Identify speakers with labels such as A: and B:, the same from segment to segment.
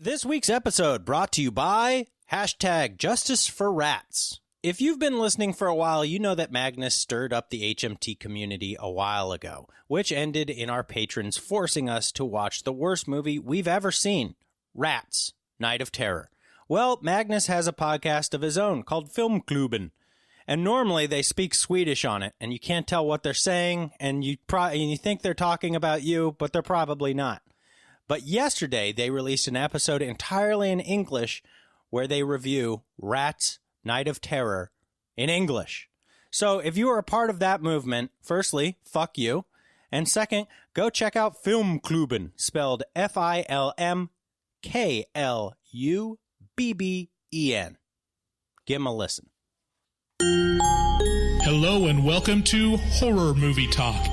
A: This week's episode brought to you by #JusticeForRats. If you've been listening for a while, you know that Magnus stirred up the HMT community a while ago, which ended in our patrons forcing us to watch the worst movie we've ever seen, Rats, Night of Terror. Well, Magnus has a podcast of his own called Filmklubben, and normally they speak Swedish on it, and you can't tell what they're saying, and you think they're talking about you, but they're probably not. But yesterday, they released an episode entirely in English where they review Rats, Night of Terror in English. So if you are a part of that movement, firstly, fuck you. And second, go check out Filmklubben, spelled Filmklubben. Give them a listen.
B: Hello and welcome to Horror Movie Talk.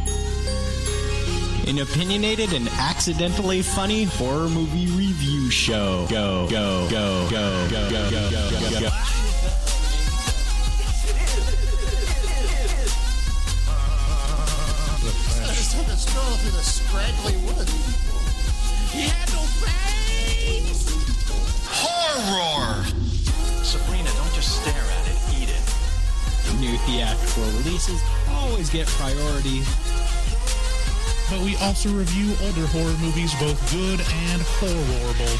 C: An opinionated and accidentally funny horror movie review show. Go, go, go, go, go, go, go, go, go, go.
D: The stroll through the scraggly woods. He had no face! Horror!
C: Sabrina, don't just stare at it, eat it. New theatrical releases always get priority.
B: But we also review older horror movies, both good and horrible.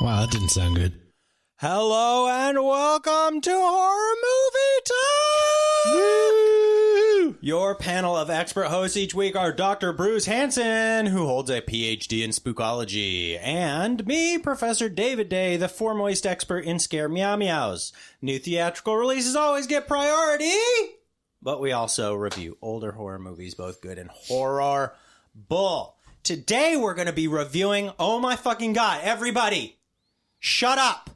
C: Wow, that didn't sound good.
A: Hello and welcome to Horror Movie Talk! Woo! Your panel of expert hosts each week are Dr. Bruce Hansen, who holds a PhD in spookology, and me, Professor David Day, the foremost expert in scare meow meows. New theatrical releases always get priority, but we also review older horror movies, both good and horror bull. Today we're going to be reviewing, oh my fucking god, everybody, shut up!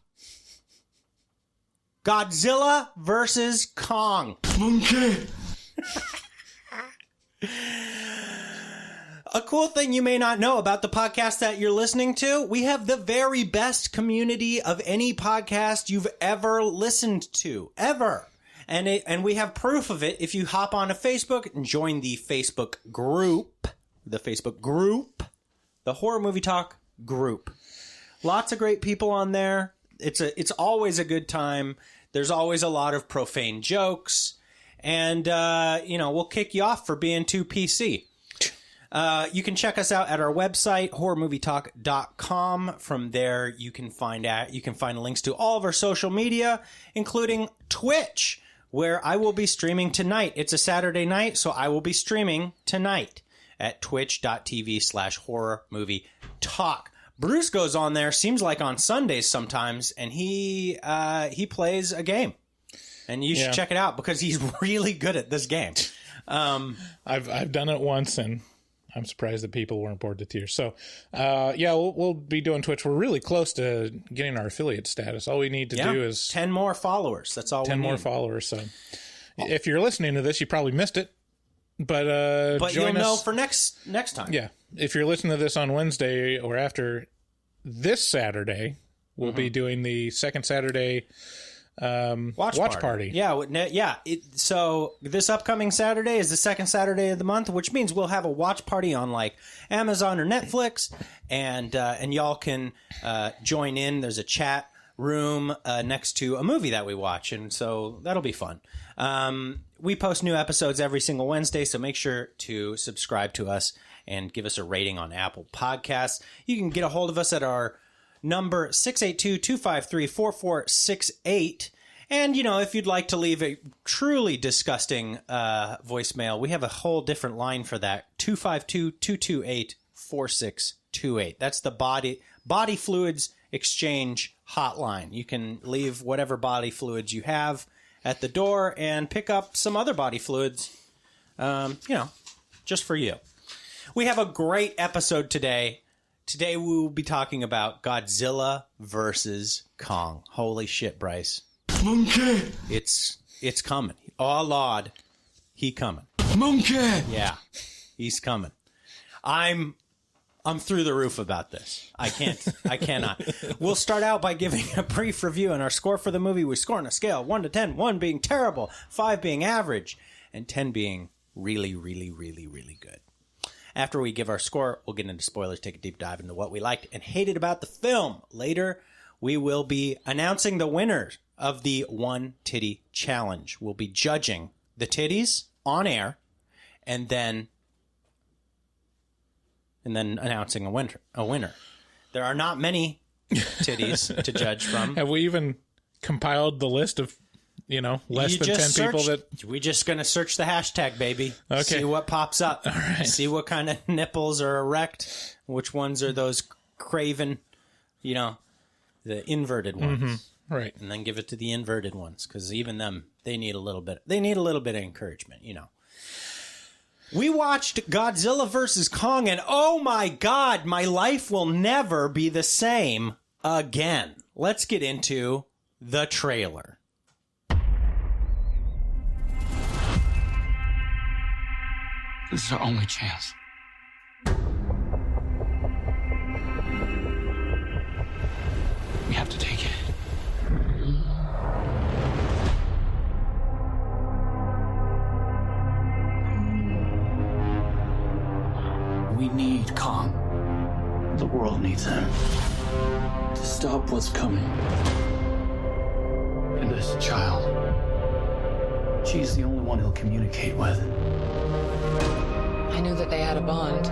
A: Godzilla versus Kong.
D: Monkey!
A: A cool thing you may not know about the podcast that you're listening to, we have the very best community of any podcast you've ever listened to, ever. And we have proof of it if you hop onto Facebook and join the Facebook group, the Horror Movie Talk group. Lots of great people on there. It's always a good time. There's always a lot of profane jokes. And, we'll kick you off for being too PC. You can check us out at our website, horrormovietalk.com. From there, you can find links to all of our social media, including Twitch, where I will be streaming tonight. It's a Saturday night, so I will be streaming tonight at twitch.tv/horrormovietalk. Bruce goes on there, seems like on Sundays sometimes, and he plays a game. And you should check it out because he's really good at this game.
B: I've done it once, and I'm surprised that people weren't bored to tears. So, we'll be doing Twitch. We're really close to getting our affiliate status. All we need to do is
A: 10 more followers. That's all.
B: 10
A: we need.
B: more followers. So, if you're listening to this, you probably missed it. But
A: you'll know for next time.
B: Yeah, if you're listening to this on Wednesday or after this Saturday, we'll be doing the second Saturday. Watch party.
A: Yeah. So this upcoming Saturday is the second Saturday of the month, which means we'll have a watch party on like Amazon or Netflix, and y'all can join in. There's a chat room next to a movie that we watch, and so that'll be fun. We post new episodes every single Wednesday, so make sure to subscribe to us and give us a rating on Apple Podcasts. You can get a hold of us at our number 682-253-4468. And, if you'd like to leave a truly disgusting voicemail, we have a whole different line for that, 252-228-4628. That's the body fluids exchange hotline. You can leave whatever body fluids you have at the door and pick up some other body fluids, just for you. We have a great episode today. Today we will be talking about Godzilla versus Kong. Holy shit, Bryce.
D: Monkey!
A: It's coming. Oh, Lord. He coming.
D: Monkey!
A: Yeah, he's coming. I'm through the roof about this. I cannot. We'll start out by giving a brief review and our score for the movie. We score on a scale 1 to 10, 1 being terrible, 5 being average, and 10 being really, really, really, really good. After we give our score, we'll get into spoilers, take a deep dive into what we liked and hated about the film. Later, we will be announcing the winners of the One Titty Challenge. We'll be judging the titties on air and then announcing a winner. There are not many titties to judge from.
B: Have we even compiled the list of, less than 10 people that...
A: We're just going to search the hashtag, baby.
B: Okay.
A: See what pops up.
B: All right.
A: See what kind of nipples are erect. Which ones are those craven, the inverted ones.
B: Mm-hmm. Right.
A: And then give it to the inverted ones, because even them, they need a little bit of encouragement, We watched Godzilla vs. Kong, and oh my God, my life will never be the same again. Let's get into the trailer.
E: This is our only chance. We have to take it. We need Kong. The world needs him to stop what's coming. And this child, she's the only one he'll communicate with.
F: I knew that they had a bond.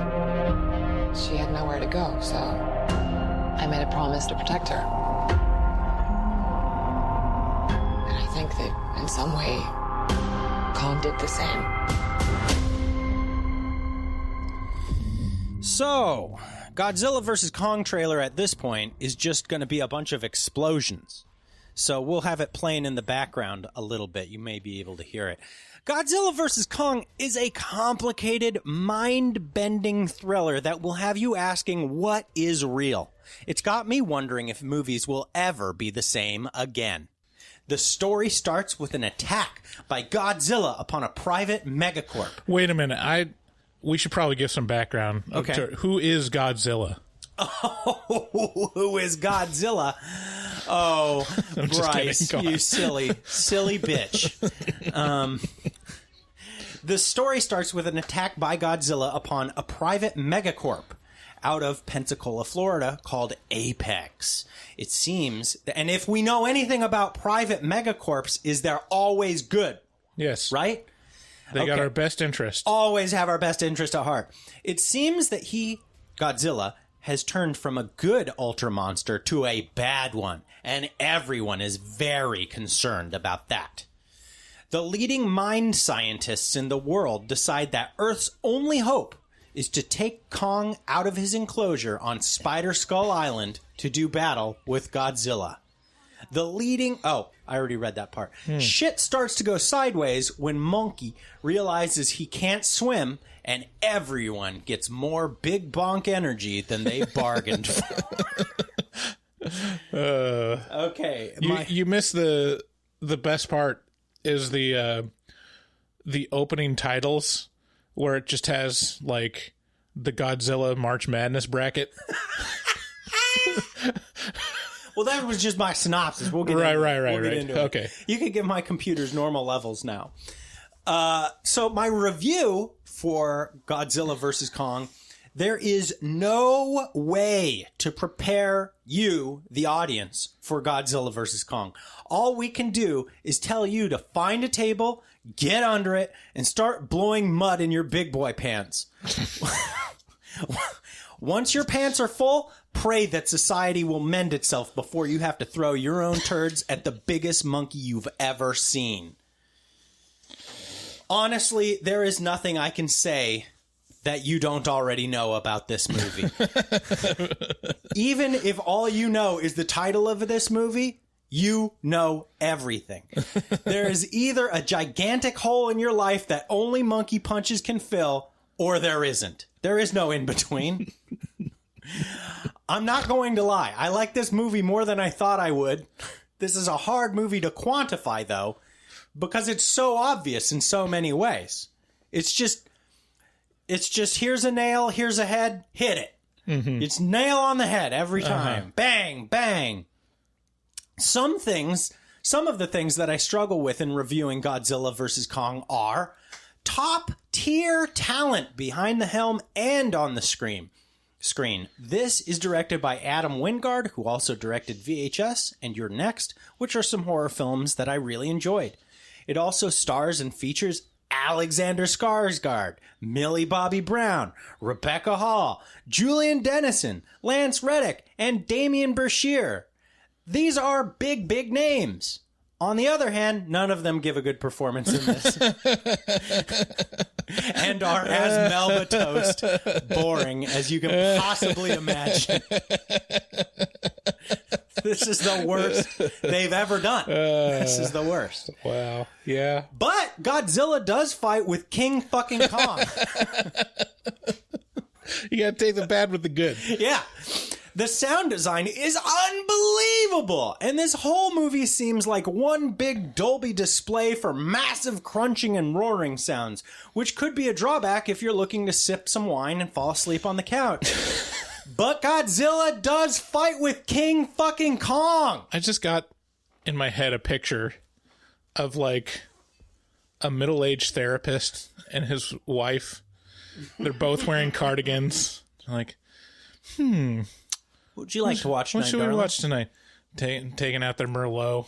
F: She had nowhere to go, so I made a promise to protect her. And I think that in some way, Kong did the same.
A: So, Godzilla vs. Kong trailer at this point is just going to be a bunch of explosions. So we'll have it playing in the background a little bit. You may be able to hear it. Godzilla vs. Kong is a complicated, mind-bending thriller that will have you asking what is real. It's got me wondering if movies will ever be the same again. The story starts with an attack by Godzilla upon a private megacorp.
B: Wait a minute. We should probably give some background.
A: Okay.
B: Who is Godzilla?
A: Oh, who is Godzilla? Oh, Bryce, you silly bitch. The story starts with an attack by Godzilla upon a private megacorp out of Pensacola, Florida, called Apex. It seems, and if we know anything about private megacorps, is they're always good.
B: Yes.
A: Right?
B: They got our best interest.
A: Always have our best interest at heart. It seems that Godzilla, has turned from a good ultra monster to a bad one, and everyone is very concerned about that. The leading mind scientists in the world decide that Earth's only hope is to take Kong out of his enclosure on Spider Skull Island to do battle with Godzilla. I already read that part. Shit starts to go sideways when Monkey realizes he can't swim, and everyone gets more big bonk energy than they bargained for. Okay.
B: You missed the best part is the opening titles where it just has like the Godzilla March Madness bracket.
A: Well, that was just my synopsis. We'll get into it.
B: Okay.
A: You can give my computer's normal levels now. So my review for Godzilla vs. Kong, there is no way to prepare you, the audience, for Godzilla vs. Kong. All we can do is tell you to find a table, get under it, and start blowing mud in your big boy pants. Once your pants are full, pray that society will mend itself before you have to throw your own turds at the biggest monkey you've ever seen. Honestly, there is nothing I can say that you don't already know about this movie. Even if all you know is the title of this movie, you know everything. There is either a gigantic hole in your life that only monkey punches can fill, or there isn't. There is no in between. I'm not going to lie. I like this movie more than I thought I would. This is a hard movie to quantify, though, because it's so obvious in so many ways. It's just here's a nail, here's a head, hit it. Mm-hmm. It's nail on the head every time. Uh-huh. Bang, bang. Some of the things that I struggle with in reviewing Godzilla vs. Kong are top tier talent behind the helm and on the screen. This is directed by Adam Wingard, who also directed VHS and You're Next, which are some horror films that I really enjoyed. It also stars and features Alexander Skarsgård, Millie Bobby Brown, Rebecca Hall, Julian Dennison, Lance Reddick, and Damien Brashear. These are big, big names. On the other hand, none of them give a good performance in this. And are as Melba Toast boring as you can possibly imagine. This is the worst they've ever done. This is the worst.
B: Wow. Yeah.
A: But Godzilla does fight with King fucking Kong.
B: You gotta take the bad with the good.
A: Yeah. The sound design is unbelievable, and this whole movie seems like one big Dolby display for massive crunching and roaring sounds, which could be a drawback if you're looking to sip some wine and fall asleep on the couch. But Godzilla does fight with King fucking Kong.
B: I just got in my head a picture of like a middle-aged therapist and his wife. They're both wearing cardigans. Like,
A: What would you like to watch tonight,
B: what should we
A: darling?
B: watch tonight? Taking out their Merlot.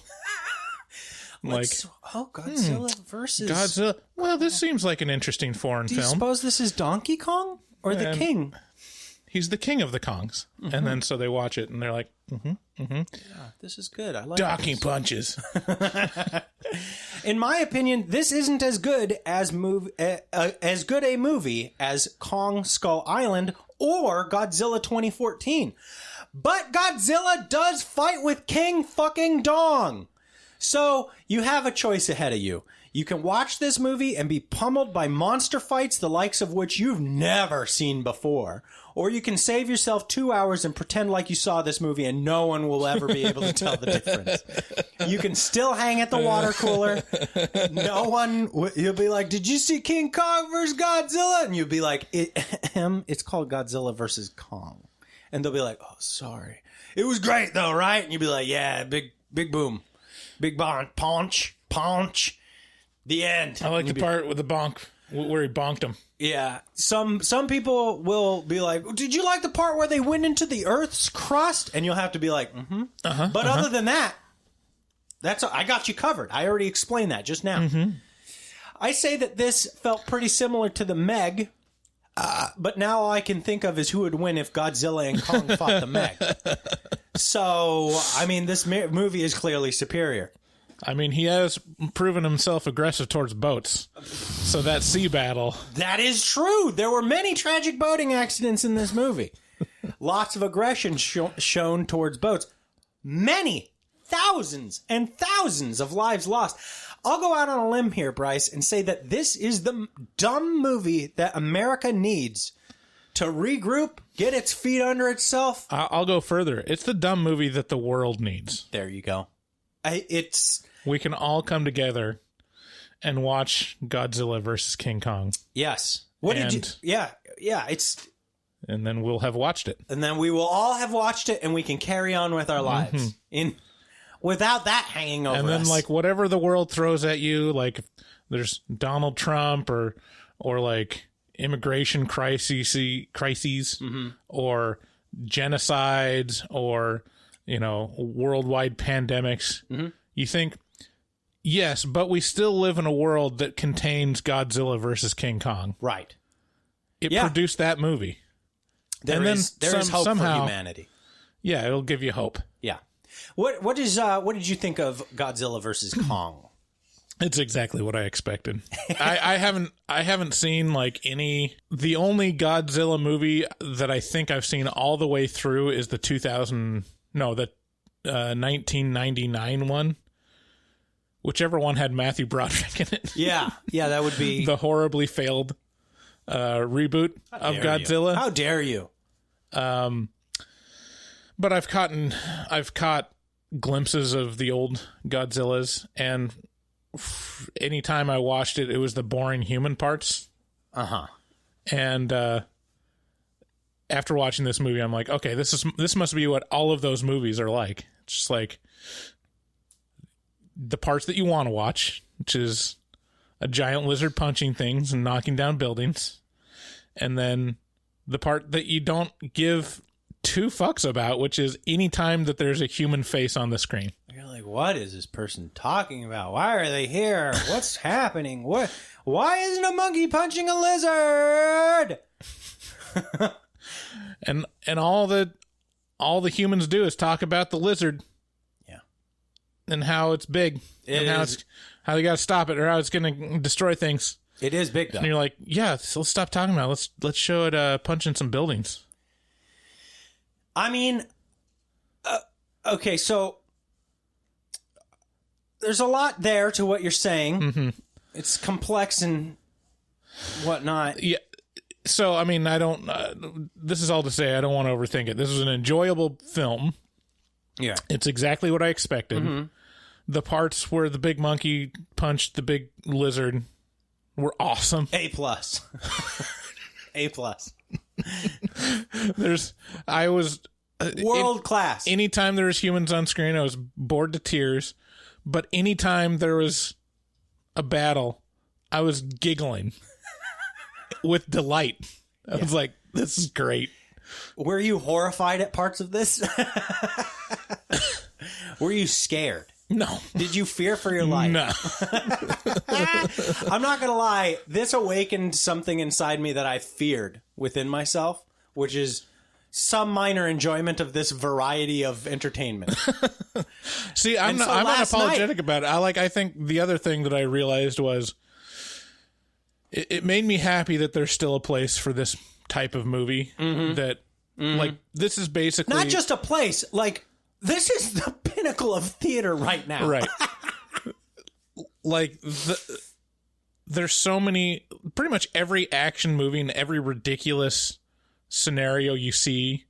A: Godzilla versus...
B: Godzilla. Well, this seems like an interesting foreign
A: Do you
B: film.
A: suppose this is Donkey Kong? Or the King?
B: He's the king of the Kongs. Mm-hmm. And then so they watch it and they're like,
A: This is good. I like
B: docking
A: this.
B: punches.
A: In my opinion, this isn't as good as good a movie as Kong Skull Island or Godzilla 2014. But Godzilla does fight with King fucking Dong. So you have a choice ahead of you. You can watch this movie and be pummeled by monster fights the likes of which you've never seen before. Or you can save yourself 2 hours and pretend like you saw this movie and no one will ever be able to tell the difference. You can still hang at the water cooler. You'll be like, did you see King Kong versus Godzilla? And you'll be like, it's called Godzilla versus Kong. And they'll be like, oh, sorry. It was great though, right? And you'll be like, yeah, big boom. Big punch. The end.
B: I like the part with the bonk where he bonked him.
A: Yeah. Some people will be like, did you like the part where they went into the Earth's crust? And you'll have to be like, But other than that, I got you covered. I already explained that just now. Mm-hmm. I say that this felt pretty similar to the Meg, but now all I can think of is who would win if Godzilla and Kong fought the Meg. So, I mean, this movie is clearly superior.
B: I mean, he has proven himself aggressive towards boats. So that sea battle.
A: That is true. There were many tragic boating accidents in this movie. Lots of aggression shown towards boats. Many, thousands and thousands of lives lost. I'll go out on a limb here, Bryce, and say that this is the dumb movie that America needs to regroup, get its feet under itself.
B: I'll go further. It's the dumb movie that the world needs.
A: There you go.
B: We can all come together and watch Godzilla versus King Kong.
A: Yes. Yeah.
B: And then we'll have watched it.
A: And then we will all have watched it, and we can carry on with our lives without that hanging over us.
B: And then, like, whatever the world throws at you, like, if there's Donald Trump or like immigration crises, or genocides, or worldwide pandemics. Mm-hmm. You think, yes, but we still live in a world that contains Godzilla versus King Kong.
A: Right.
B: It produced that movie.
A: There is hope somehow, for humanity.
B: Yeah, it'll give you hope.
A: Yeah. What did you think of Godzilla versus Kong?
B: It's exactly what I expected. I haven't seen like any. The only Godzilla movie that I think I've seen all the way through is the 1999 one. Whichever one had Matthew Broderick in it.
A: Yeah, that would be
B: the horribly failed reboot of Godzilla.
A: How dare you?
B: But I've caught glimpses of the old Godzillas, and anytime I watched it, it was the boring human parts. And after watching this movie, I'm like, okay, this must be what all of those movies are like. It's just like the parts that you want to watch, which is a giant lizard punching things and knocking down buildings. And then the part that you don't give two fucks about, which is any time that there's a human face on the screen.
A: You're like, what is this person talking about? Why are they here? What's happening? Why isn't a monkey punching a lizard?
B: and all the humans do is talk about the lizard.
A: Yeah.
B: And how it's big. How they got to stop it, or how it's going to destroy things.
A: It is big, though.
B: And you're like, yeah, so let's stop talking about it. Let's show it punching some buildings.
A: I mean, okay, so there's a lot there to what you're saying.
B: Mm-hmm.
A: It's complex and whatnot.
B: Yeah. So, I mean, I don't... this is all to say I don't want to overthink it. This was an enjoyable film.
A: Yeah.
B: It's exactly what I expected. Mm-hmm. The parts where the big monkey punched the big lizard were awesome.
A: A+. A+. World class.
B: Anytime there was humans on screen, I was bored to tears. But anytime there was a battle, I was giggling with delight. I was like, this is great.
A: Were you horrified at parts of this? Were you scared?
B: No.
A: Did you fear for your life?
B: No.
A: I'm not going to lie. This awakened something inside me that I feared within myself, which is some minor enjoyment of this variety of entertainment.
B: See, I'm unapologetic about it. I think the other thing that I realized was it made me happy that there's still a place for this type of movie. Mm-hmm. That, like, this is basically...
A: Not just a place, like... This is the pinnacle of theater right now.
B: Right. Like, there's so many... Pretty much every action movie and every ridiculous scenario you see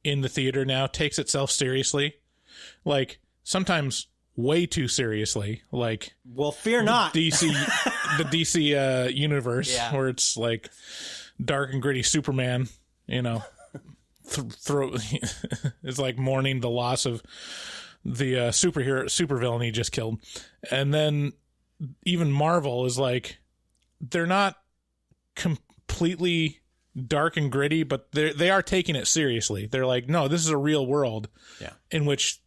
B: in the theater now takes itself seriously. Like, sometimes way too seriously. Like...
A: Well, fear not.
B: The DC universe,
A: yeah.
B: Where it's, like, dark and gritty Superman, you know... it's like mourning the loss of the supervillain he just killed. And then even Marvel is like, they're not completely dark and gritty, but they are taking it seriously. They're like, no, this is a real world in which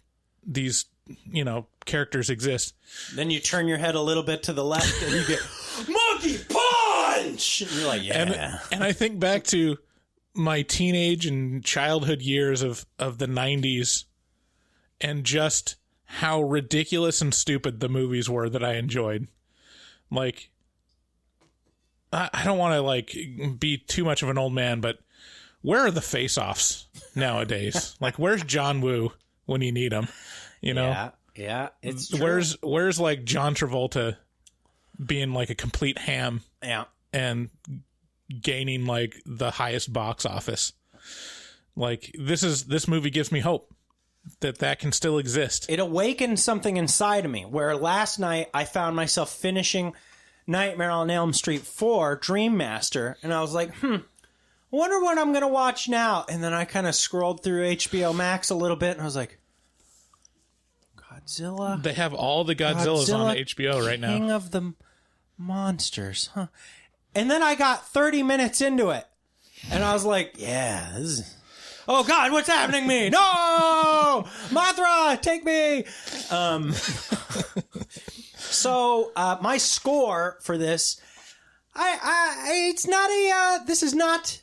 B: these, characters exist.
A: Then you turn your head a little bit to the left and you get monkey punch. And you're like, yeah.
B: And I think back to my teenage and childhood years of the 90s and just how ridiculous and stupid the movies were that I enjoyed. Like, I don't want to, like, be too much of an old man, but where are the face-offs nowadays? Like, where's John Woo when you need him? You know?
A: Yeah, it's true.
B: Where's like, John Travolta being, like, a complete ham?
A: Yeah.
B: And gaining like the highest box office. Like this movie gives me hope that can still exist.
A: It awakened something inside of me where last night I found myself finishing Nightmare on Elm Street 4 Dream Master, and I was like, I wonder what I'm gonna watch now. And then I kind of scrolled through HBO Max a little bit and I was like, Godzilla.
B: They have all the Godzillas on HBO right now.
A: King of the Monsters, huh? And then I got 30 minutes into it. And I was like, yeah, this is... Oh, God, what's happening to me? No! Mothra, take me! So, my score for this... it's not this is not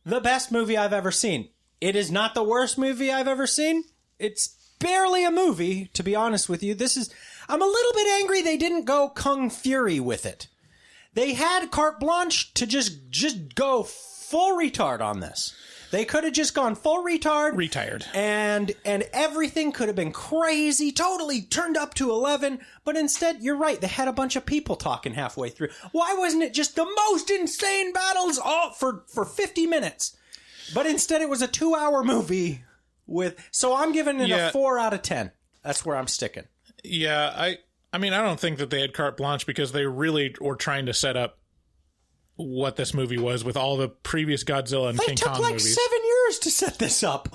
A: the best movie I've ever seen. It is not the worst movie I've ever seen. It's barely a movie, to be honest with you. I'm a little bit angry they didn't go Kung Fury with it. They had carte blanche to just go full retard on this. They could have just gone full retard.
B: Retired.
A: And everything could have been crazy, totally turned up to 11. But instead, you're right, they had a bunch of people talking halfway through. Why wasn't it just the most insane battles all for 50 minutes? But instead, it was a 2-hour movie with... So I'm giving it a 4 out of 10. That's where I'm sticking.
B: Yeah, I mean, I don't think that they had carte blanche because they really were trying to set up what this movie was with all the previous Godzilla and King Kong movies.
A: They took like 7 years to set this up.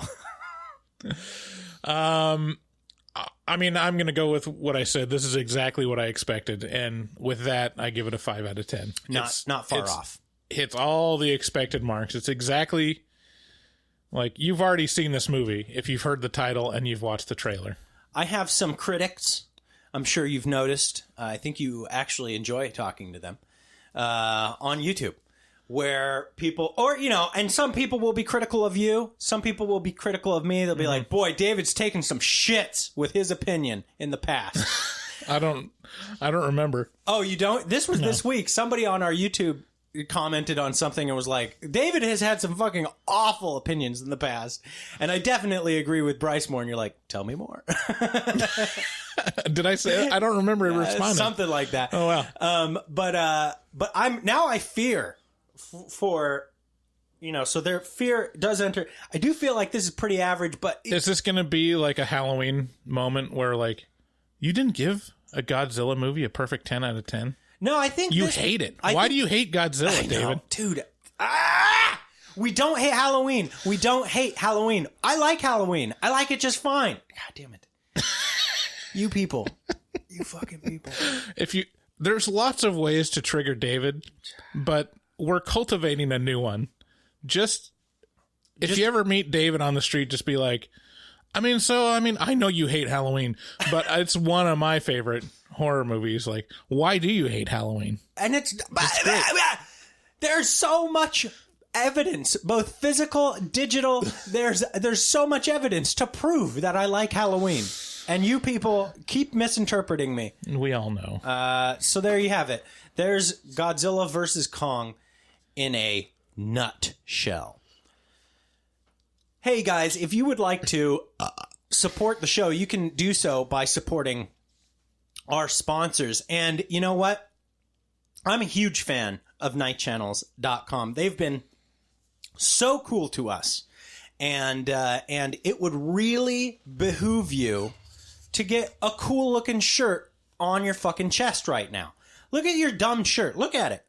B: I mean, I'm going to go with what I said. This is exactly what I expected. And with that, I give it a 5 out of 10.
A: Not far off.
B: Hits all the expected marks. It's exactly like you've already seen this movie if you've heard the title and you've watched the trailer.
A: I have some critics. I'm sure you've noticed. I think you actually enjoy talking to them on YouTube, where people, or, you know, and some people will be critical of you. Some people will be critical of me. They'll be like, boy, David's taken some shits with his opinion in the past.
B: I don't remember.
A: Oh, you don't? This was this week. Somebody on our YouTube commented on something and was like, David has had some fucking awful opinions in the past. And I definitely agree with Bryce more. And you're like, tell me more.
B: Did I say it? I don't remember responding.
A: Something like that.
B: Oh, wow.
A: But I fear for, you know, so their fear does enter. I do feel like this is pretty average, but
B: is this going to be like a Halloween moment where, like, you didn't give a Godzilla movie a perfect 10 out of 10?
A: No, I think
B: you hate it. Why do you hate Godzilla, David?
A: Dude, we don't hate Halloween. We don't hate Halloween. I like Halloween. I like it just fine. God damn it. You people. You fucking people.
B: There's lots of ways to trigger David, but we're cultivating a new one. If you ever meet David on the street, just be like, I know you hate Halloween, but it's one of my favorite horror movies. Like, why do you hate Halloween?
A: And there's so much evidence, both physical, digital. There's so much evidence to prove that I like Halloween. And you people keep misinterpreting me.
B: We all know.
A: So there you have it. There's Godzilla versus Kong in a nutshell. Hey guys, if you would like to support the show, you can do so by supporting our sponsors. And you know what? I'm a huge fan of nightchannels.com. They've been so cool to us. And it would really behoove you to get a cool looking shirt on your fucking chest right now. Look at your dumb shirt. Look at it.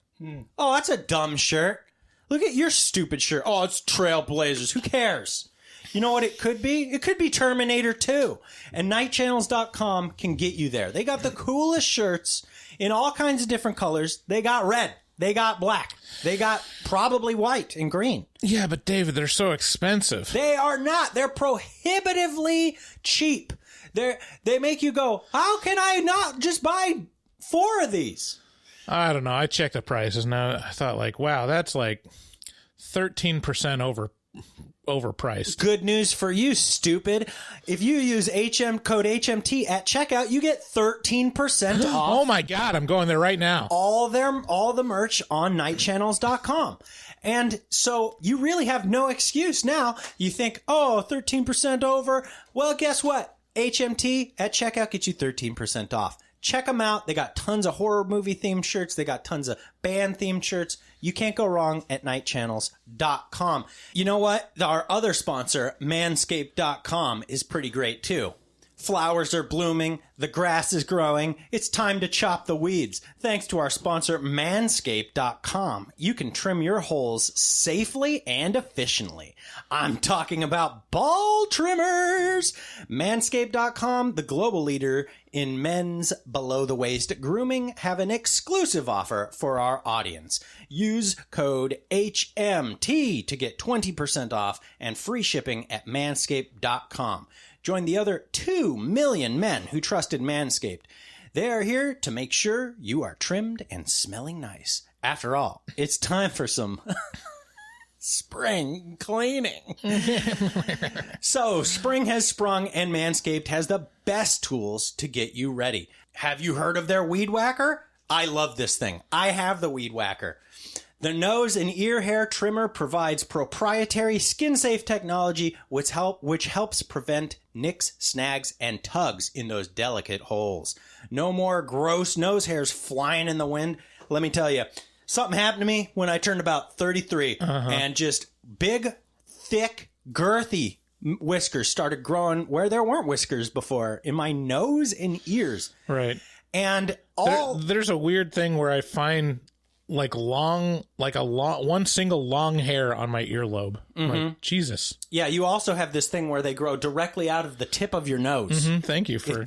A: Oh, that's a dumb shirt. Look at your stupid shirt. Oh, it's Trailblazers. Who cares? You know what it could be? It could be Terminator 2. And nightchannels.com can get you there. They got the coolest shirts in all kinds of different colors. They got red. They got black. They got probably white and green.
B: Yeah, but David, they're so expensive.
A: They are not. They're prohibitively cheap. They make you go, how can I not just buy 4 of these?
B: I don't know. I checked the prices now. I thought, like, wow, that's like 13% overpriced.
A: Good news for you, stupid. If you use code HMT at checkout, you get 13% off.
B: Oh my God, I'm going there right now.
A: All the merch on nightchannels.com. And so you really have no excuse now. You think, 13% over. Well, guess what? HMT at checkout gets you 13% off. Check them out. They got tons of horror movie themed shirts. They got tons of band themed shirts. You can't go wrong at nightchannels.com. You know what? Our other sponsor, manscaped.com, is pretty great too. Flowers are blooming. The grass is growing. It's time to chop the weeds. Thanks to our sponsor, manscaped.com. You can trim your holes safely and efficiently. I'm talking about ball trimmers. Manscaped.com, the global leader in men's below-the-waist grooming, have an exclusive offer for our audience. Use code HMT to get 20% off and free shipping at manscaped.com. Join the other 2 million men who trusted Manscaped. They are here to make sure you are trimmed and smelling nice. After all, it's time for some spring cleaning. So, spring has sprung and Manscaped has the best tools to get you ready. Have you heard of their Weed Whacker? I love this thing. I have the Weed Whacker. The nose and ear hair trimmer provides proprietary skin-safe technology which helps prevent nicks, snags, and tugs in those delicate holes. No more gross nose hairs flying in the wind. Let me tell you, something happened to me when I turned about 33, and just big, thick, girthy whiskers started growing where there weren't whiskers before, in my nose and ears.
B: Right.
A: And
B: there's a weird thing where I find one single long hair on my earlobe. Like, Jesus.
A: Yeah, you also have this thing where they grow directly out of the tip of your nose.
B: Thank you for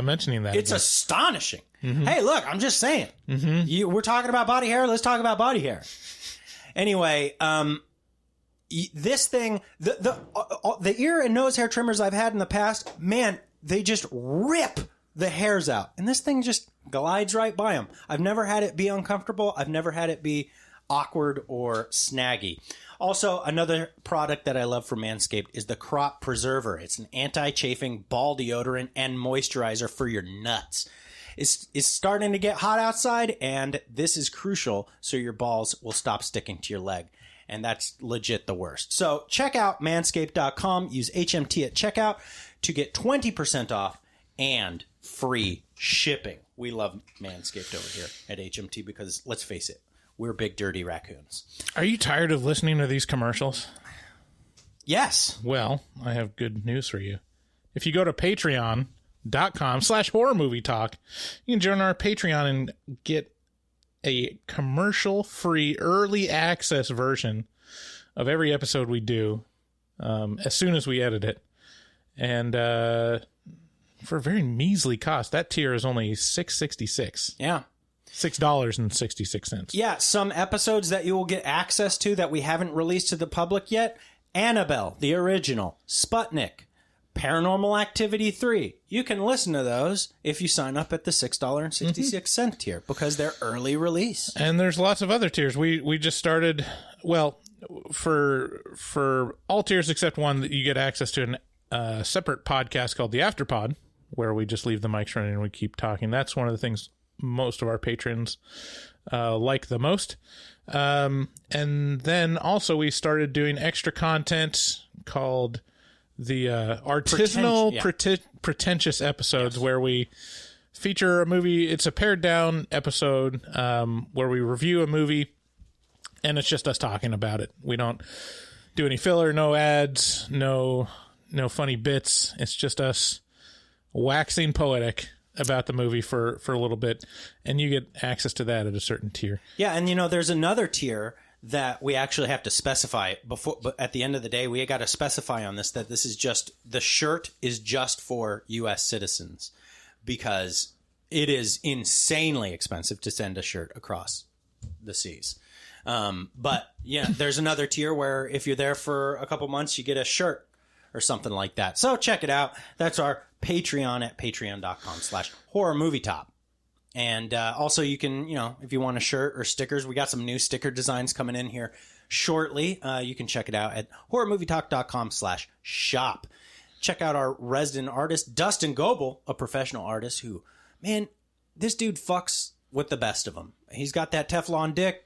B: mentioning that.
A: It's astonishing. Hey, look, I'm just saying. We're talking about body hair. Let's talk about body hair. Anyway, this thing, the ear and nose hair trimmers I've had in the past, man, they just rip the hairs out. And this thing just glides right by them. I've never had it be uncomfortable. I've never had it be awkward or snaggy. Also, another product that I love from Manscaped is the Crop Preserver. It's an anti-chafing ball deodorant and moisturizer for your nuts. It's starting to get hot outside, and this is crucial so your balls will stop sticking to your leg. And that's legit the worst. So check out manscaped.com. Use HMT at checkout to get 20% off and free shipping. We love Manscaped over here at HMT because, let's face it, we're big dirty raccoons.
B: Are you tired of listening to these commercials?
A: Yes.
B: Well, I have good news for you. If you go to patreon.com/horrormovietalk, you can join our Patreon and get a commercial-free early access version of every episode we do as soon as we edit it. And for a very measly cost, that tier is only $6.66.
A: Yeah.
B: $6.66.
A: Yeah, some episodes that you will get access to that we haven't released to the public yet. Annabelle, the original. Sputnik. Paranormal Activity 3. You can listen to those if you sign up at the $6.66 tier because they're early release.
B: And there's lots of other tiers. We just started, well, for all tiers except one, that you get access to a separate podcast called The Afterpod, where we just leave the mics running and we keep talking. That's one of the things most of our patrons like the most. And then also we started doing extra content called the artisanal pretentious episodes, where we feature a movie. It's a pared down episode where we review a movie and it's just us talking about it. We don't do any filler, no ads, no funny bits. It's just us waxing poetic about the movie for a little bit, and you get access to that at a certain tier.
A: Yeah, and there's another tier that we actually have to specify before, but at the end of the day, we got to specify on this that this is just, the shirt is just for U.S. citizens, because it is insanely expensive to send a shirt across the seas. But yeah, there's another tier where if you're there for a couple months, you get a shirt or something like that. So check it out. That's our Patreon at patreon.com/horrormovietop. And also you can, if you want a shirt or stickers, we got some new sticker designs coming in here shortly. You can check it out at horrormovietalk.com/shop. Check out our resident artist, Dustin Goebel, a professional artist who, man, this dude fucks with the best of them. He's got that Teflon dick.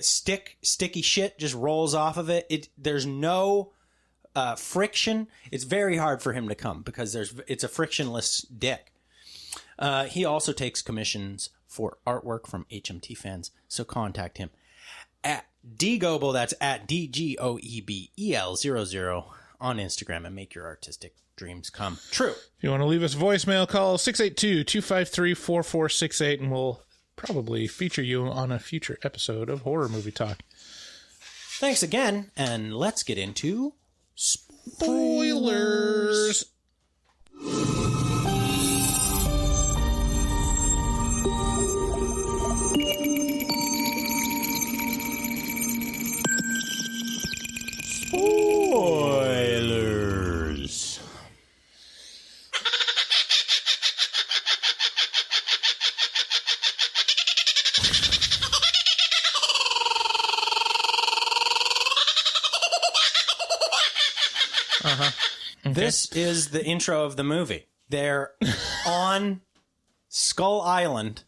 A: Sticky shit just rolls off of it. There's no friction. It's very hard for him to come because it's a frictionless dick. He also takes commissions for artwork from HMT fans, so contact him at dgoebel, that's at DGOEBEL00 on Instagram, and make your artistic dreams come true.
B: If you want to leave us a voicemail, call 682-253-4468, and we'll probably feature you on a future episode of Horror Movie Talk.
A: Thanks again, and let's get into
B: spoilers.
A: Spoilers. Okay. This is the intro of the movie. They're on Skull Island,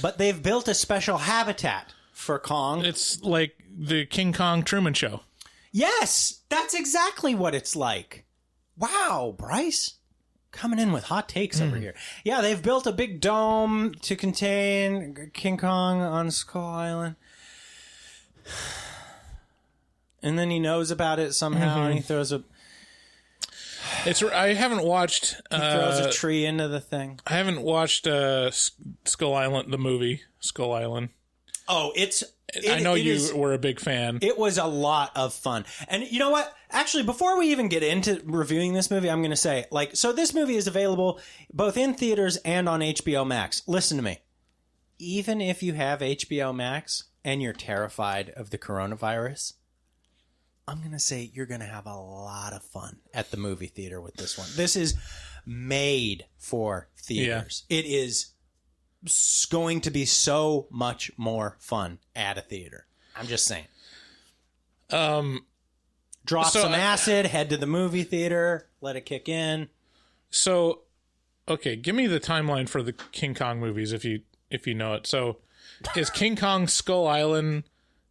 A: but they've built a special habitat for Kong.
B: It's like the King Kong Truman Show.
A: Yes, that's exactly what it's like. Wow, Bryce. Coming in with hot takes over here. Yeah, they've built a big dome to contain King Kong on Skull Island. And then he knows about it somehow, and he throws a...
B: I haven't watched...
A: He throws a tree into the thing.
B: I haven't watched Skull Island, the movie, Skull Island.
A: Oh,
B: I know you were a big fan.
A: It was a lot of fun. And you know what? Actually, before we even get into reviewing this movie, I'm going to say, so this movie is available both in theaters and on HBO Max. Listen to me. Even if you have HBO Max and you're terrified of the coronavirus, I'm going to say you're going to have a lot of fun at the movie theater with this one. This is made for theaters. Yeah. It is going to be so much more fun at a theater. I'm just saying. Drop some acid, head to the movie theater, let it kick in.
B: So, okay, give me the timeline for the King Kong movies if you know it. So, is King Kong Skull Island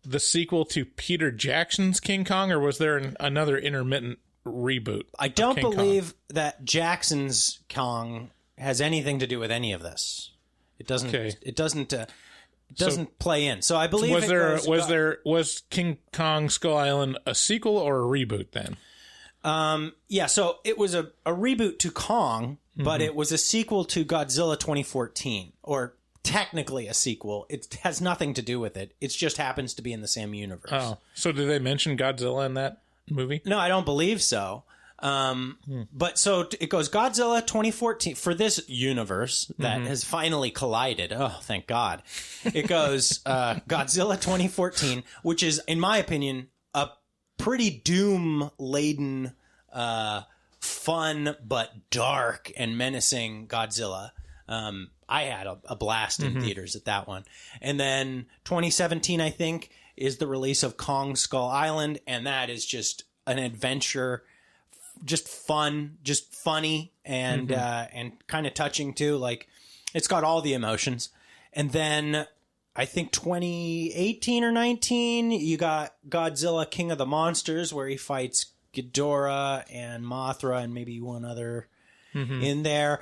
B: the sequel to Peter Jackson's King Kong, or was there another intermittent reboot?
A: I don't believe that Jackson's Kong has anything to do with any of this. It doesn't. Okay. It doesn't play in. So I believe was King Kong Skull Island a sequel or a reboot then? Yeah. So it was a reboot to Kong, but it was a sequel to Godzilla 2014, or technically a sequel. It has nothing to do with it. It just happens to be in the same universe.
B: Oh, so did they mention Godzilla in that movie?
A: No, I don't believe so. But so it goes Godzilla 2014 for this universe that has finally collided. Oh, thank God. It goes Godzilla 2014, which is, in my opinion, a pretty doom-laden, fun but dark and menacing Godzilla. I had a blast in theaters at that one. And then 2017, I think, is the release of Kong Skull Island, and that is just an adventure. Just fun, just funny, and kind of touching too. Like, it's got all the emotions. And then I think 2018 or 19, you got Godzilla King of the Monsters, where he fights Ghidorah and Mothra and maybe one other in there.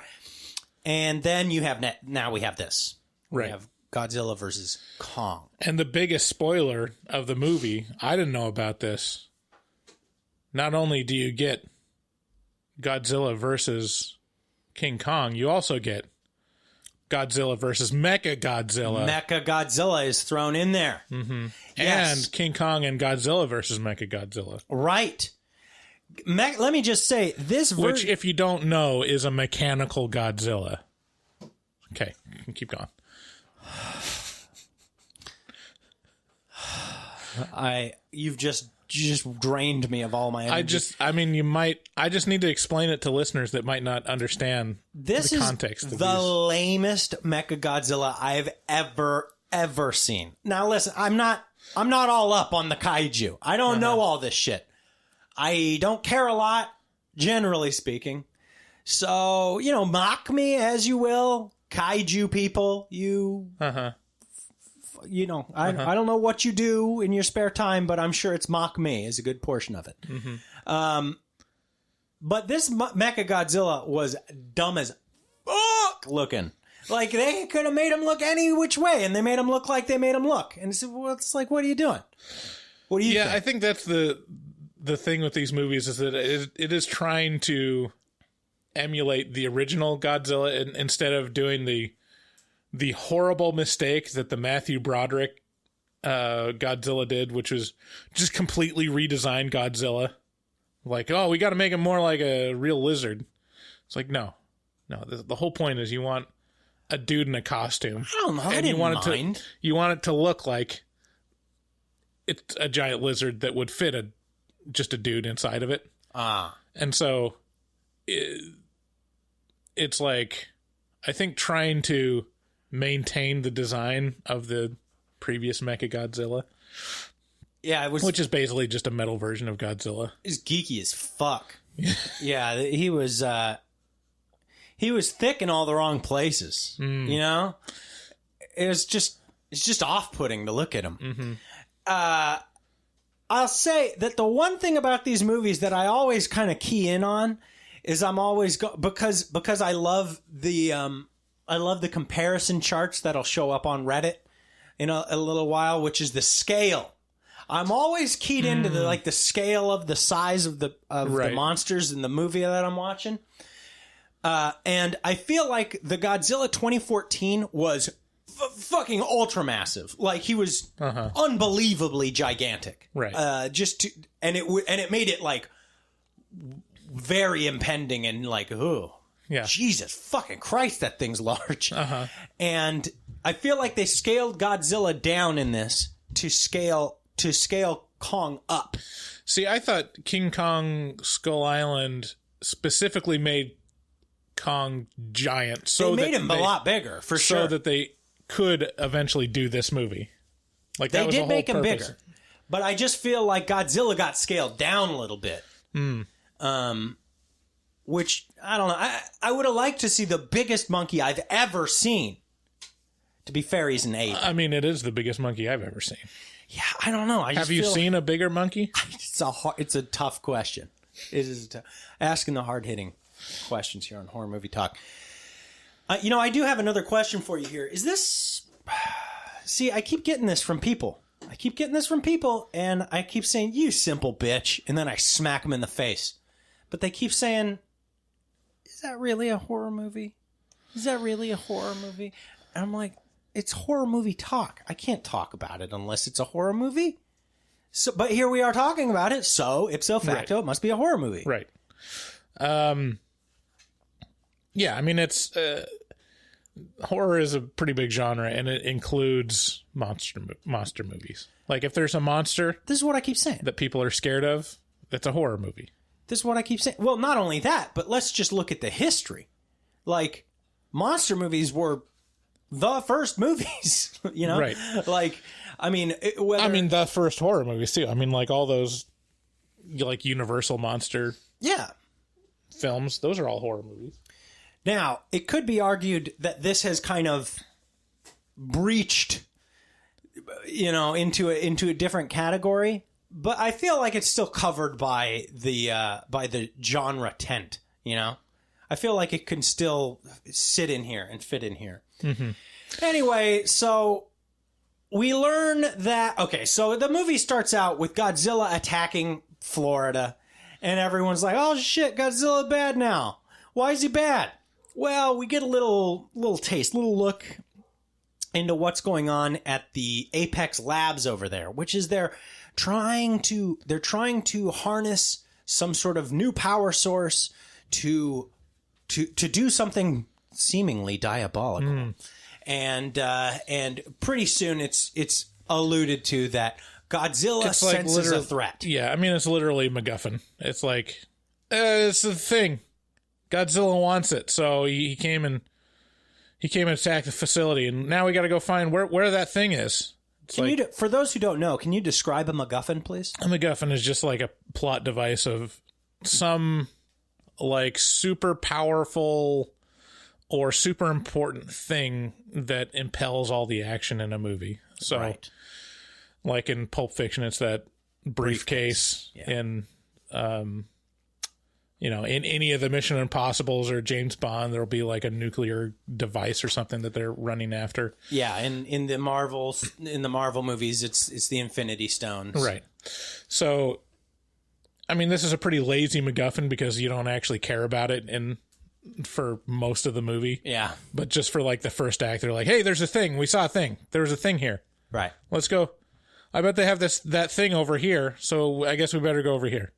A: And then you have now we have this.
B: Right.
A: We have Godzilla versus Kong.
B: And the biggest spoiler of the movie, I didn't know about this. Not only do you get Godzilla versus King Kong, you also get Godzilla versus Mechagodzilla.
A: Mechagodzilla is thrown in there. Yes.
B: And King Kong and Godzilla versus Mechagodzilla.
A: Right. Let me just say,
B: which, if you don't know, is a mechanical Godzilla. Okay, keep going.
A: You've just drained me of all my energy.
B: I just need to explain it to listeners that might not understand the context of
A: the lamest Mechagodzilla I've ever seen. Now listen, I'm not all up on the kaiju. I don't know all this shit. I don't care a lot, generally speaking. So, mock me as you will, kaiju people. I don't know what you do in your spare time, but I'm sure it's mock me is a good portion of it. But this Mechagodzilla was dumb as fuck looking. Like, they could have made him look any which way, and they made him look like they made him look. And it's like, what are you doing? What do you think?
B: I think that's the thing with these movies is that it is trying to emulate the original Godzilla instead of doing the horrible mistake that the Matthew Broderick Godzilla did, which was just completely redesign Godzilla. Like, oh, we got to make him more like a real lizard. It's like, no. The whole point is you want a dude in a costume.
A: I don't know. I didn't mind.
B: You want it to look like it's a giant lizard that would fit just a dude inside of it. And so it's like, I think trying to maintain the design of the previous Mechagodzilla.
A: Yeah,
B: which is basically just a metal version of Godzilla.
A: He's geeky as fuck. Yeah, he was thick in all the wrong places. It's just off-putting to look at him. I'll say that the one thing about these movies that I always kind of key in on is I'm always because I love the comparison charts that'll show up on Reddit in a little while, which is the scale. I'm always keyed into the scale of the size of the monsters in the movie that I'm watching. And I feel like the Godzilla 2014 was fucking ultra massive. Like he was unbelievably gigantic.
B: Right.
A: And it made it like very impending and like, oh,
B: yeah,
A: Jesus fucking Christ, that thing's large. And I feel like they scaled Godzilla down in this to scale Kong up.
B: See, I thought King Kong Skull Island specifically made Kong giant, so
A: they made him a lot bigger for sure,
B: so that they could eventually do this movie. Like
A: they
B: that was
A: did
B: the whole
A: make him
B: purpose.
A: bigger, but I just feel like Godzilla got scaled down a little bit. Which I don't know. I would have liked to see the biggest monkey I've ever seen. To be fair, he's an ape.
B: I mean, it is the biggest monkey I've ever seen.
A: Yeah, I don't know.
B: Have you seen a bigger monkey?
A: It's a tough question. It is asking the hard-hitting questions here on Horror Movie Talk. I do have another question for you here. Is this... See, I keep getting this from people. And I keep saying, you simple bitch, and then I smack them in the face. But they keep saying, is that really a horror movie? And I'm like, it's horror movie talk. I can't talk about it unless it's a horror movie. So, but here we are talking about it, so ipso facto, It must be a horror movie.
B: Right. Yeah, I mean, it's... horror is a pretty big genre, and it includes monster movies. Like, if there's a monster...
A: This is what I keep saying.
B: ...that people are scared of, it's a horror movie.
A: This is what I keep saying. Well, not only that, but let's just look at the history. Like, monster movies were the first movies,
B: Right.
A: Like, I mean,
B: the first horror movies, too. I mean, like, all those, like, Universal monster films, those are all horror movies.
A: Now, it could be argued that this has kind of breached, into a different category, but I feel like it's still covered by the genre tent. I feel like it can still sit in here and fit in here. Mm-hmm. Anyway, so we learn that so the movie starts out with Godzilla attacking Florida, and everyone's like, "Oh shit, Godzilla bad now. Why is he bad?" Well, we get a little taste, little look into what's going on at the Apex Labs over there, which is they're trying to harness some sort of new power source to do something seemingly diabolical. And pretty soon it's alluded to that Godzilla senses a threat.
B: Yeah, I mean, it's literally MacGuffin. It's like, it's the thing. Godzilla wants it, so he came and attacked the facility, and now we got to go find where that thing is.
A: For those who don't know, can you describe a MacGuffin, please?
B: A MacGuffin is just like a plot device of some like super powerful or super important thing that impels all the action in a movie. So, right. Like in Pulp Fiction, it's that briefcase. In in any of the Mission Impossibles or James Bond, there'll be like a nuclear device or something that they're running after.
A: Yeah, and in the Marvel movies, it's the Infinity Stones.
B: Right. So, I mean, this is a pretty lazy MacGuffin because you don't actually care about it for most of the movie.
A: Yeah.
B: But just for like the first act, they're like, "Hey, there's a thing. We saw a thing. There was a thing here.
A: Right.
B: Let's go. I bet they have that thing over here. So I guess we better go over here."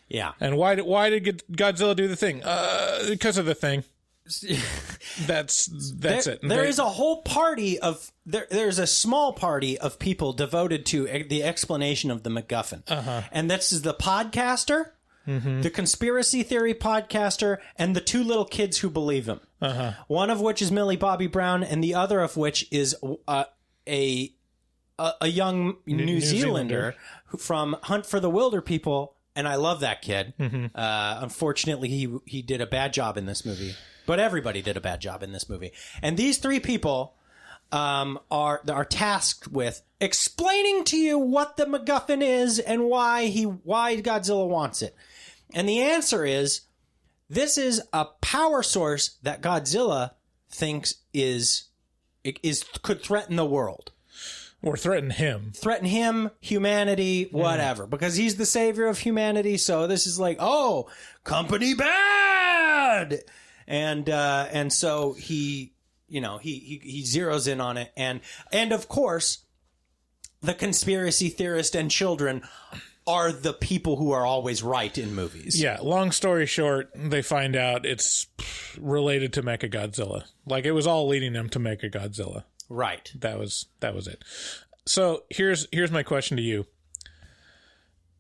A: Yeah.
B: And why did Godzilla do the thing? Because of the thing. That's it.
A: There is a whole party of there's a small party of people devoted to the explanation of the MacGuffin. And this is the podcaster, the conspiracy theory podcaster, and the two little kids who believe him. One of which is Millie Bobby Brown, and the other of which is a young New Zealander from Hunt for the Wilder People. And I love that kid. Unfortunately, he did a bad job in this movie. But everybody did a bad job in this movie. And these three people are tasked with explaining to you what the MacGuffin is and why Godzilla wants it. And the answer is, this is a power source that Godzilla thinks could threaten the world.
B: Or threaten him.
A: Threaten him, humanity, whatever. Because he's the savior of humanity, so this is like, company bad! And so he you know, he zeroes in on it. And of course, the conspiracy theorist and children are the people who are always right in movies.
B: Yeah, long story short, they find out it's related to Mechagodzilla. Like, it was all leading them to Mechagodzilla.
A: Right.
B: That was it. So here's my question to you.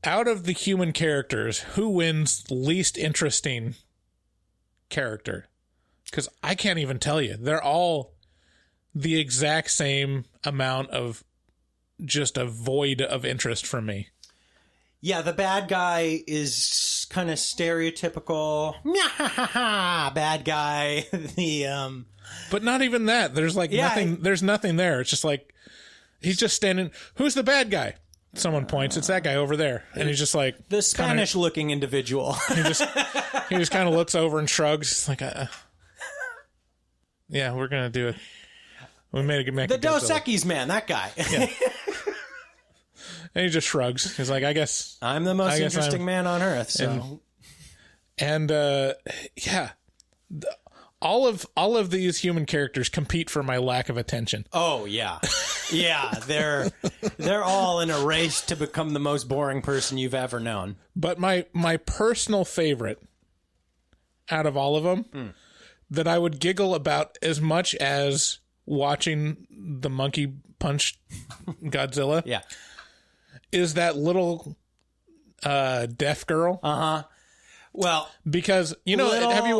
B: Out of the human characters, who wins least interesting character? Because I can't even tell you. They're all the exact same amount of just a void of interest for me.
A: Yeah, the bad guy is kind of stereotypical bad guy.
B: But not even that. There's like nothing. There's nothing there. It's just like he's just standing. Who's the bad guy? Someone points. It's that guy over there, and he's just like
A: the Spanish-looking individual.
B: He just kind of looks over and shrugs. It's like, yeah, we're gonna do it. We made a good.
A: The Dos Equis man, that guy.
B: Yeah. And he just shrugs. He's like, I guess
A: I'm the most interesting man on earth. So,
B: and yeah, all of these human characters compete for my lack of attention.
A: Oh yeah, yeah. They're all in a race to become the most boring person you've ever known.
B: But my personal favorite out of all of them that I would giggle about as much as watching the monkey punch Godzilla.
A: Yeah.
B: Is that little deaf girl?
A: Well,
B: because you know, have you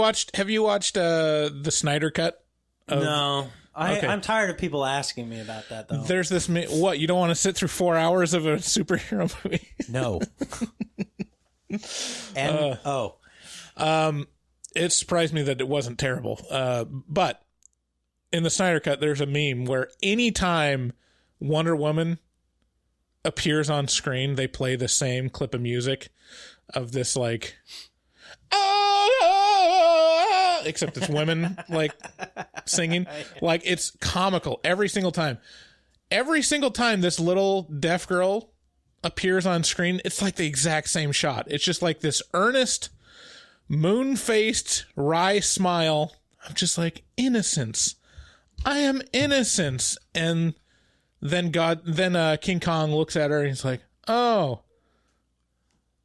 B: watched the Snyder cut?
A: No,
B: Okay.
A: I'm tired of people asking me about that though.
B: There's this what you don't want to sit through 4 hours of a superhero movie?
A: No. And
B: it surprised me that it wasn't terrible. But in the Snyder cut, there's a meme where anytime Wonder Woman appears on screen, they play the same clip of music of this like except it's women like singing. Like, it's comical every single time this little deaf girl appears on screen. It's like the exact same shot. It's just like this earnest moon-faced wry smile. I'm just like, innocence, I am innocence. And then King Kong looks at her and he's like, oh,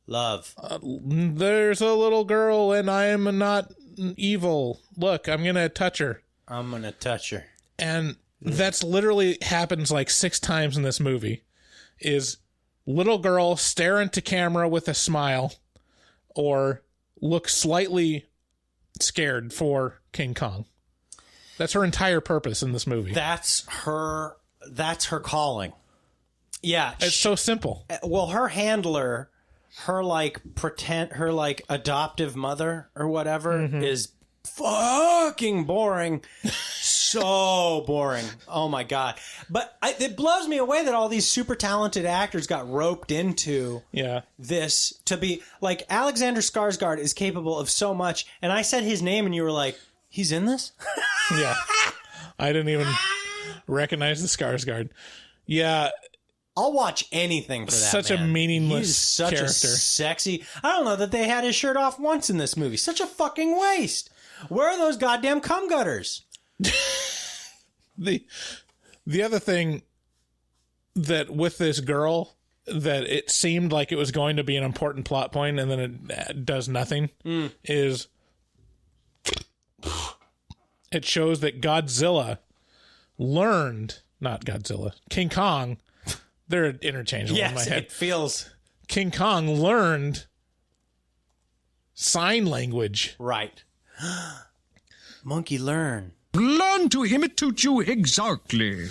A: love.
B: There's a little girl and I am not evil. Look, I'm going to touch her.
A: I'm going to touch her.
B: And that's literally happens like 6 times in this movie. Is little girl stare into camera with a smile or look slightly scared for King Kong. That's her entire purpose in this movie.
A: That's her calling. Yeah.
B: It's so simple.
A: Well, her handler, her adoptive mother or whatever is fucking boring. So boring. Oh my God. But it blows me away that all these super talented actors got roped into this to be like Alexander Skarsgård is capable of so much. And I said his name and you were like, he's in this?
B: Yeah. I didn't even recognize the Skarsgård. Yeah.
A: I'll watch anything for that.
B: Such
A: man.
B: a meaningless
A: He's such
B: character.
A: A sexy. I don't know that they had his shirt off once in this movie. Such a fucking waste. Where are those goddamn cum gutters?
B: The other thing that with this girl that it seemed like it was going to be an important plot point and then it does nothing is it shows that King Kong, they're interchangeable in my head.
A: It feels
B: King Kong learned sign language.
A: right. Monkey learn.
D: Learn to imitate you exactly.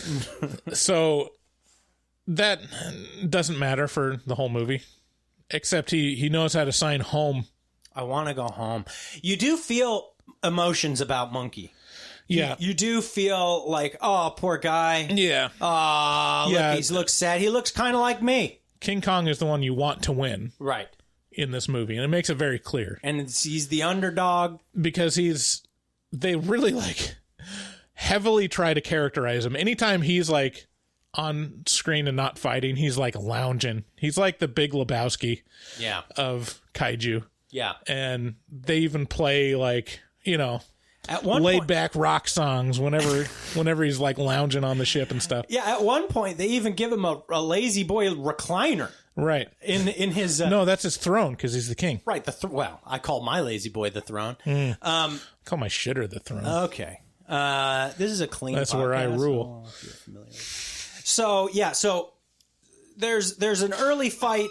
B: So that doesn't matter for the whole movie, except he knows how to sign home.
A: I want to go home. You do feel emotions about Monkey.
B: Yeah.
A: You do feel like, oh, poor guy.
B: Yeah.
A: Look, he looks sad. He looks kind of like me.
B: King Kong is the one you want to win.
A: Right.
B: In this movie, and it makes it very clear.
A: And he's the underdog.
B: Because they really like heavily try to characterize him. Anytime he's like on screen and not fighting, he's like lounging. He's like the Big Lebowski of kaiju.
A: Yeah.
B: And they even play like, you know.
A: At one
B: laid
A: point,
B: back rock songs whenever he's like lounging on the ship and stuff.
A: yeah, at one point they even give him a lazy boy recliner.
B: Right.
A: In his
B: no, that's his throne because he's the king.
A: right. Well, I call my lazy boy the throne.
B: I call my shitter the throne.
A: Okay. This is a clean.
B: That's
A: podcast.
B: where I rule.
A: If you're familiar. So yeah, so there's an early fight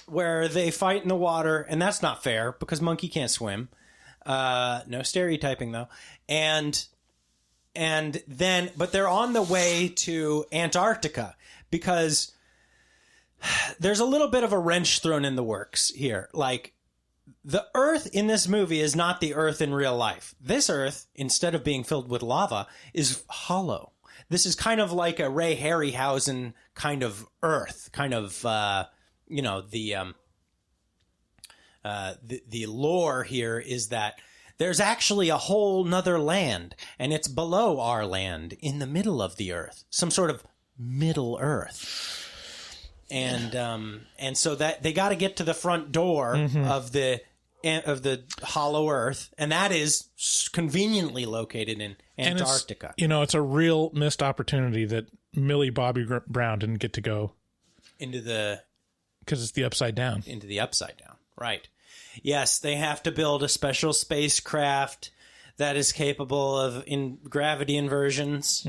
A: where they fight in the water, and that's not fair because monkey can't swim. No stereotyping though, and then but they're on the way to Antarctica because there's a little bit of a wrench thrown in the works here. Like the Earth in this movie is not the Earth in real life. This Earth, instead of being filled with lava, is hollow. This is kind of like a Ray Harryhausen kind of Earth, kind of the lore here is that there's actually a whole nother land, and it's below our land, in the middle of the Earth, some sort of Middle Earth. And so that they got to get to the front door of the hollow Earth, and that is conveniently located in Antarctica.
B: It's a real missed opportunity that Millie Bobby Brown didn't get to go because it's the Upside Down.
A: Into the Upside Down, right? Yes, they have to build a special spacecraft that is capable of gravity inversions.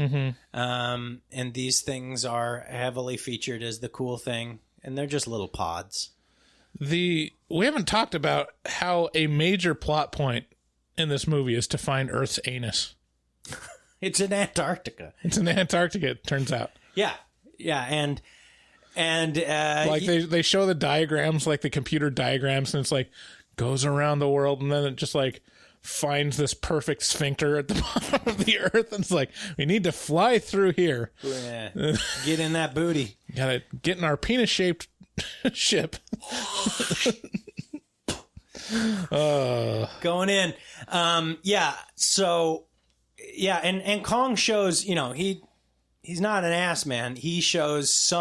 A: And these things are heavily featured as the cool thing, and they're just little pods.
B: We haven't talked about how a major plot point in this movie is to find Earth's anus.
A: It's in Antarctica.
B: It's in Antarctica, it turns out.
A: Yeah, and
B: like they show the diagrams, like the computer diagrams, and it's like goes around the world, and then it just like finds this perfect sphincter at the bottom of the Earth, and it's like, we need to fly through here.
A: Yeah. Get in that booty.
B: Gotta get in our penis-shaped ship.
A: Going in. And Kong shows, he's not an ass man. He shows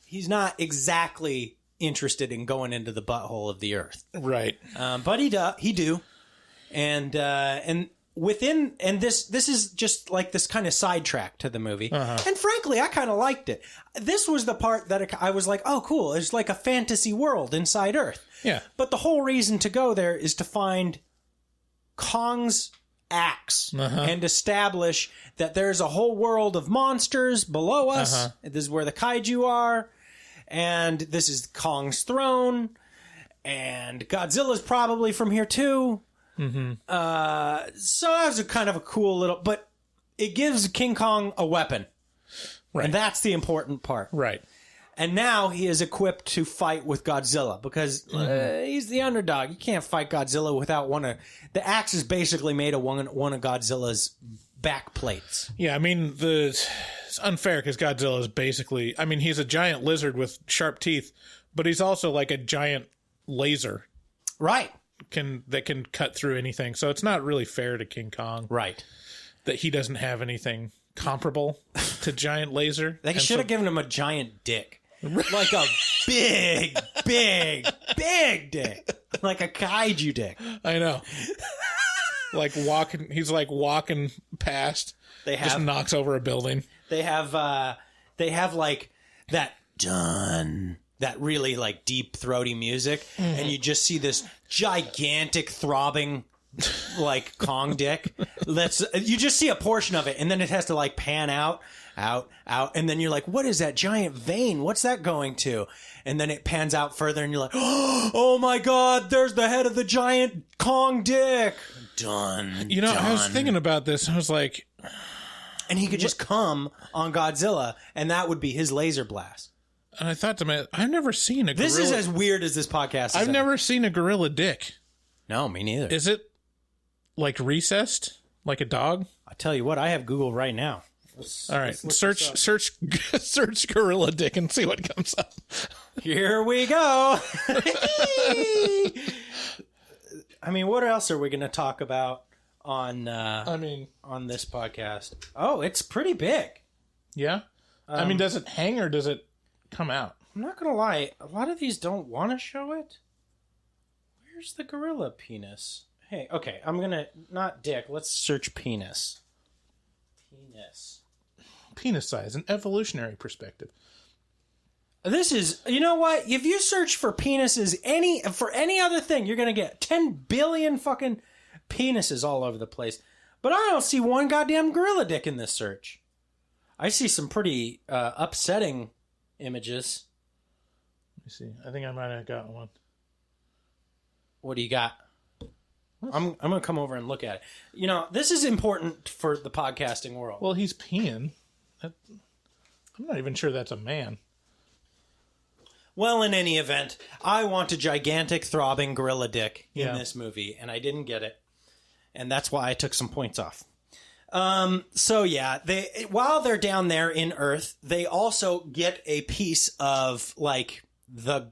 A: he's not exactly interested in going into the butthole of the Earth.
B: Right.
A: But he do. And within, and this is just like this kind of sidetrack to the movie. And frankly, I kind of liked it. This was the part that I was like, oh, cool. It's like a fantasy world inside Earth.
B: Yeah.
A: But the whole reason to go there is to find Kong's axe and establish that there's a whole world of monsters below us. This is where the kaiju are. And this is Kong's throne. And Godzilla's probably from here too. So that was a kind of a cool little, but it gives King Kong a weapon. Right. And that's the important part.
B: Right.
A: And now he is equipped to fight with Godzilla because he's the underdog. You can't fight Godzilla without the axe is basically made of one of Godzilla's back plates.
B: Yeah, I mean, it's unfair because Godzilla is basically, he's a giant lizard with sharp teeth, but he's also like a giant laser.
A: Right.
B: That can cut through anything. So it's not really fair to King Kong.
A: Right.
B: That he doesn't have anything comparable to giant laser.
A: They should have given him a giant dick. Like a big dick. Like a kaiju dick.
B: I know. He's like walking past. Just knocks over a building.
A: They have like that done. That really like deep throaty music, and you just see this gigantic throbbing like Kong dick. You just see a portion of it, and then it has to like pan out, and then you're like, what is that giant vein? What's that going to? And then it pans out further, and you're like, oh my god, there's the head of the giant Kong dick. Done.
B: I was thinking about this. I was like,
A: and he could just come on Godzilla, and that would be his laser blast.
B: And I thought to myself, I've never seen a gorilla.
A: This is as weird as this podcast is.
B: I've never seen a gorilla dick.
A: No, me neither.
B: Is it like recessed? Like a dog?
A: I tell you what, I have Google right now.
B: All right, search gorilla dick and see what comes up.
A: Here we go. What else are we going to talk about on on this podcast? Oh, it's pretty big.
B: Yeah? Does it hang or does it come out?
A: I'm not going to lie. A lot of these don't want to show it. Where's the gorilla penis? Hey, okay, I'm gonna not dick. Let's search penis.
B: Penis size, an evolutionary perspective.
A: This is, you know what? If you search for penises for any other thing, you're gonna get 10 billion fucking penises all over the place. But I don't see one goddamn gorilla dick in this search. I see some pretty upsetting images.
B: Let me see. I think I might have got one.
A: What do you got? I'm gonna come over and look at it. You know, this is important for the podcasting world.
B: Well, he's peeing. I'm not even sure that's a man.
A: Well, in any event, I want a gigantic throbbing gorilla dick in this movie, and I didn't get it. And that's why I took some points off. So yeah, while they're down there in Earth, they also get a piece of like the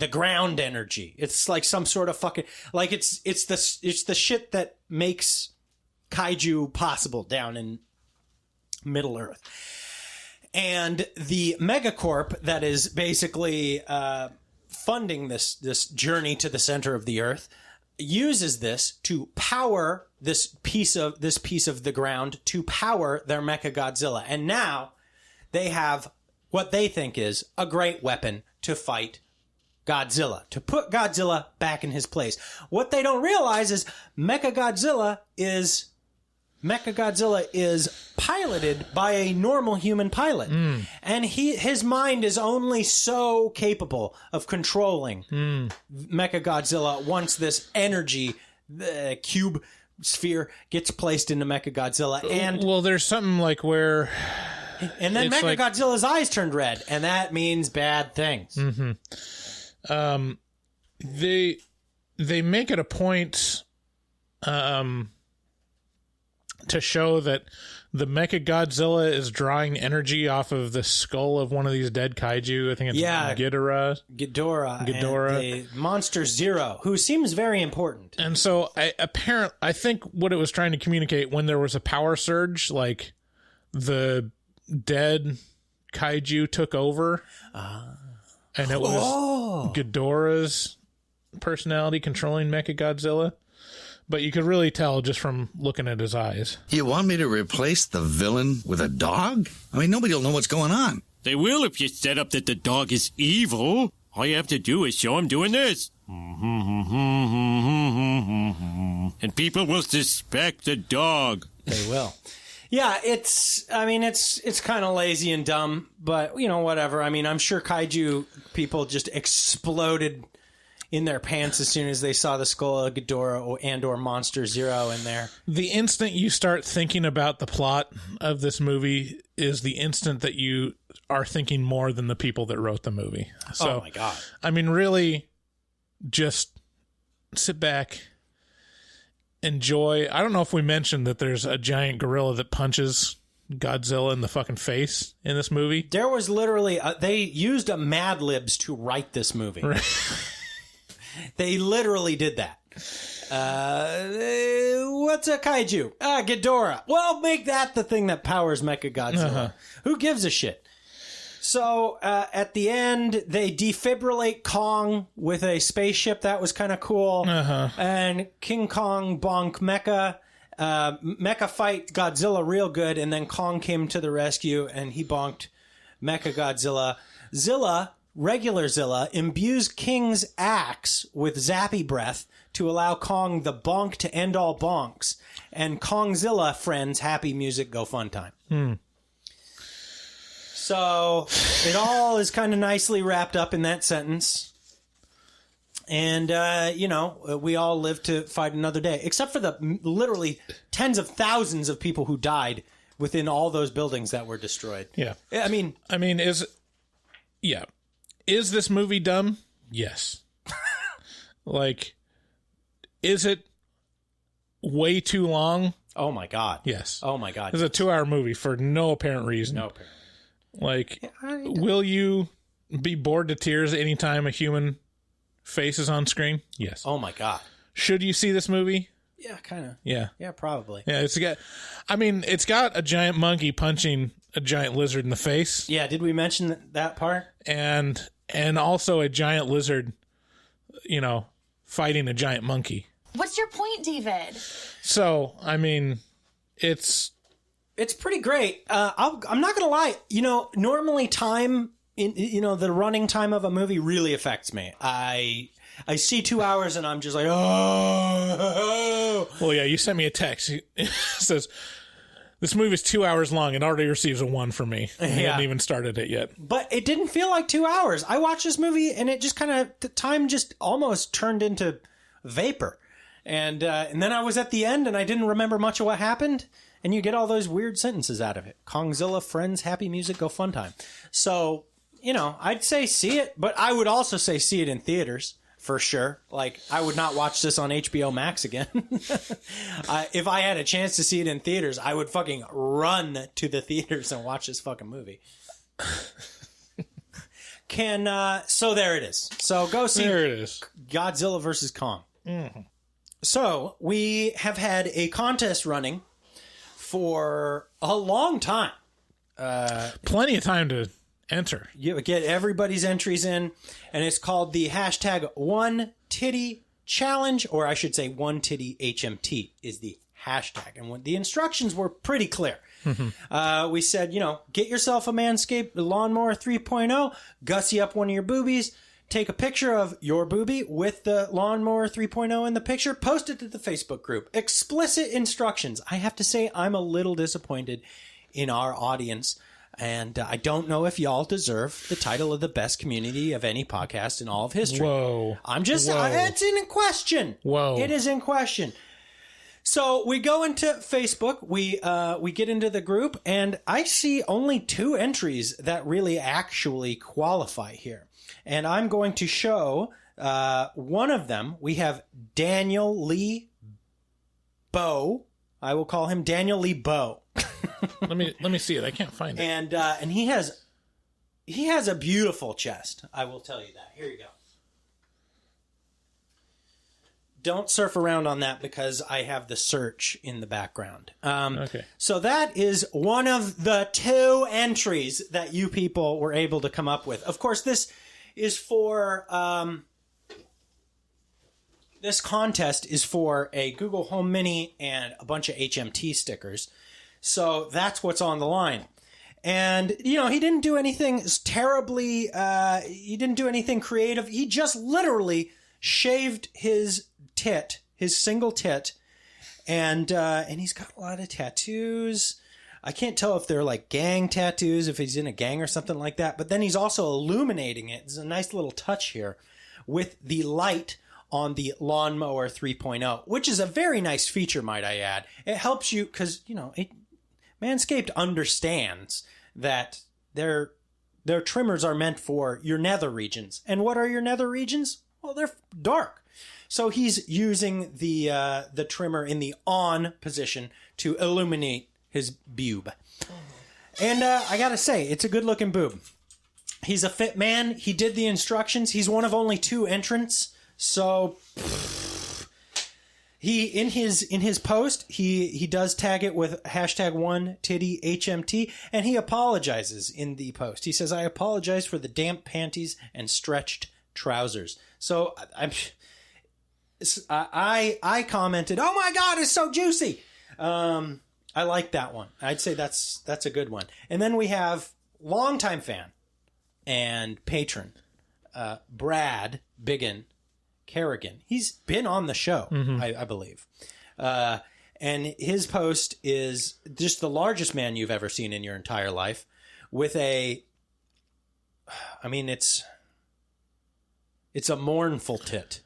A: ground energy. It's like some sort of fucking like it's the shit that makes kaiju possible down in Middle Earth. And the megacorp that is basically funding this journey to the center of the Earth uses this to power this piece of the ground to power their Mechagodzilla. And now they have what they think is a great weapon to fight Godzilla, to put Godzilla back in his place. What they don't realize is Mechagodzilla is piloted by a normal human pilot. And his mind is only so capable of controlling Mechagodzilla once this energy cube sphere gets placed into Mechagodzilla. And
B: well, there's something like where...
A: And then Mechagodzilla's eyes turned red, and that means bad things.
B: They make it a point... to show that the Mechagodzilla is drawing energy off of the skull of one of these dead kaiju. I think it's Ghidorah.
A: And the Monster Zero, who seems very important.
B: And so I think what it was trying to communicate when there was a power surge, like the dead kaiju took over, and it was Ghidorah's personality controlling Mechagodzilla. But you could really tell just from looking at his eyes.
G: You want me to replace the villain with a dog? I mean, nobody will know what's going on.
H: They will if you set up that the dog is evil. All you have to do is show him doing this. And people will suspect the dog.
A: They will. Yeah, it's kind of lazy and dumb, but, you know, whatever. I mean, I'm sure kaiju people just exploded in their pants as soon as they saw the skull of Ghidorah or Monster Zero in there.
B: The instant you start thinking about the plot of this movie is the instant that you are thinking more than the people that wrote the movie. So,
A: oh my God.
B: I mean, really, just sit back, enjoy. I don't know if we mentioned that there's a giant gorilla that punches Godzilla in the fucking face in this movie.
A: There was literally, they used a Mad Libs to write this movie.
B: Right.
A: They literally did that. What's a kaiju? Ghidorah. Well, make that the thing that powers Mechagodzilla. Who gives a shit? So, at the end, they defibrillate Kong with a spaceship. That was kind of cool. And King Kong bonk Mecha. Mecha fight Godzilla real good, and then Kong came to the rescue, and he bonked Mechagodzilla. Regular Zilla imbues King's axe with zappy breath to allow Kong the bonk to end all bonks. And Kongzilla friends, happy music, go fun time. So it all is kind of nicely wrapped up in that sentence. And, we all live to fight another day. Except for the literally tens of thousands of people who died within all those buildings that were destroyed.
B: Yeah.
A: Yeah.
B: Is this movie dumb? Yes. Like, is it way too long?
A: Oh my God.
B: Yes.
A: Oh my God.
B: It's a 2-hour movie for no apparent reason.
A: No apparent.
B: Like, will you be bored to tears anytime a human face is on screen? Yes.
A: Oh my God.
B: Should you see this movie?
A: Yeah, kind of.
B: Yeah.
A: Yeah, probably.
B: Yeah, it's got a giant monkey punching a giant lizard in the face.
A: Yeah, did we mention that part?
B: And also a giant lizard, fighting a giant monkey.
I: What's your point, David?
B: So, I mean, it's
A: pretty great. I'm not gonna lie. Normally time the running time of a movie really affects me. I see 2 hours and I'm just like, oh.
B: Well, yeah, you sent me a text. It says, this movie's 2 hours long and already receives a 1 from me. I haven't even started it yet.
A: But it didn't feel like 2 hours. I watched this movie and it just the time just almost turned into vapor. And then I was at the end and I didn't remember much of what happened. And you get all those weird sentences out of it. Kongzilla, friends, happy music, go fun time. So, I'd say see it, but I would also say see it in theaters for sure. Like, I would not watch this on HBO Max again. If I had a chance to see it in theaters, I would fucking run to the theaters and watch this fucking movie. So there it is. So go see
B: there it is.
A: Godzilla versus Kong.
B: Mm-hmm.
A: So we have had a contest running for a long time.
B: Plenty of time to enter.
A: You get everybody's entries in, and it's called the hashtag One Titty Challenge, or I should say One Titty HMT is the hashtag. And when the instructions were pretty clear. We said, get yourself a Manscaped Lawnmower 3.0, gussy up one of your boobies, take a picture of your boobie with the Lawnmower 3.0 in the picture, post it to the Facebook group. Explicit instructions. I have to say, I'm a little disappointed in our audience, and I don't know if y'all deserve the title of the best community of any podcast in all of history.
B: Whoa.
A: It's in question.
B: Whoa.
A: It is in question. So we go into Facebook, we get into the group, and I see only 2 entries that really actually qualify here. And I'm going to show one of them. We have Daniel Lee Bow. I will call him Daniel Lee Bow.
B: Let me see it. I can't find it.
A: And he has a beautiful chest. I will tell you that. Here you go. Don't surf around on that because I have the search in the background.
B: Okay.
A: So that is one of the 2 entries that you people were able to come up with. Of course, this is for this contest is for a Google Home Mini and a bunch of HMT stickers. So that's what's on the line. And, he didn't do anything terribly, he didn't do anything creative. He just literally shaved his single tit, and he's got a lot of tattoos. I can't tell if they're like gang tattoos, if he's in a gang or something like that, but then he's also illuminating it. There's a nice little touch here with the light on the Lawnmower 3.0, which is a very nice feature, might I add. It helps you because, Manscaped understands that their trimmers are meant for your nether regions. And what are your nether regions? Well, they're dark. So he's using the trimmer in the on position to illuminate his boob. And I gotta say, it's a good looking boob. He's a fit man. He did the instructions. He's one of only 2 entrants. So he in his post, he does tag it with hashtag One Titty HMT, and he apologizes in the post. He says, "I apologize for the damp panties and stretched trousers." So I commented, "Oh my God, it's so juicy." I like that one. I'd say that's a good one. And then we have longtime fan and patron, Brad Biggin Kerrigan. He's been on the show, I believe. And his post is just the largest man you've ever seen in your entire life with it's a mournful tit.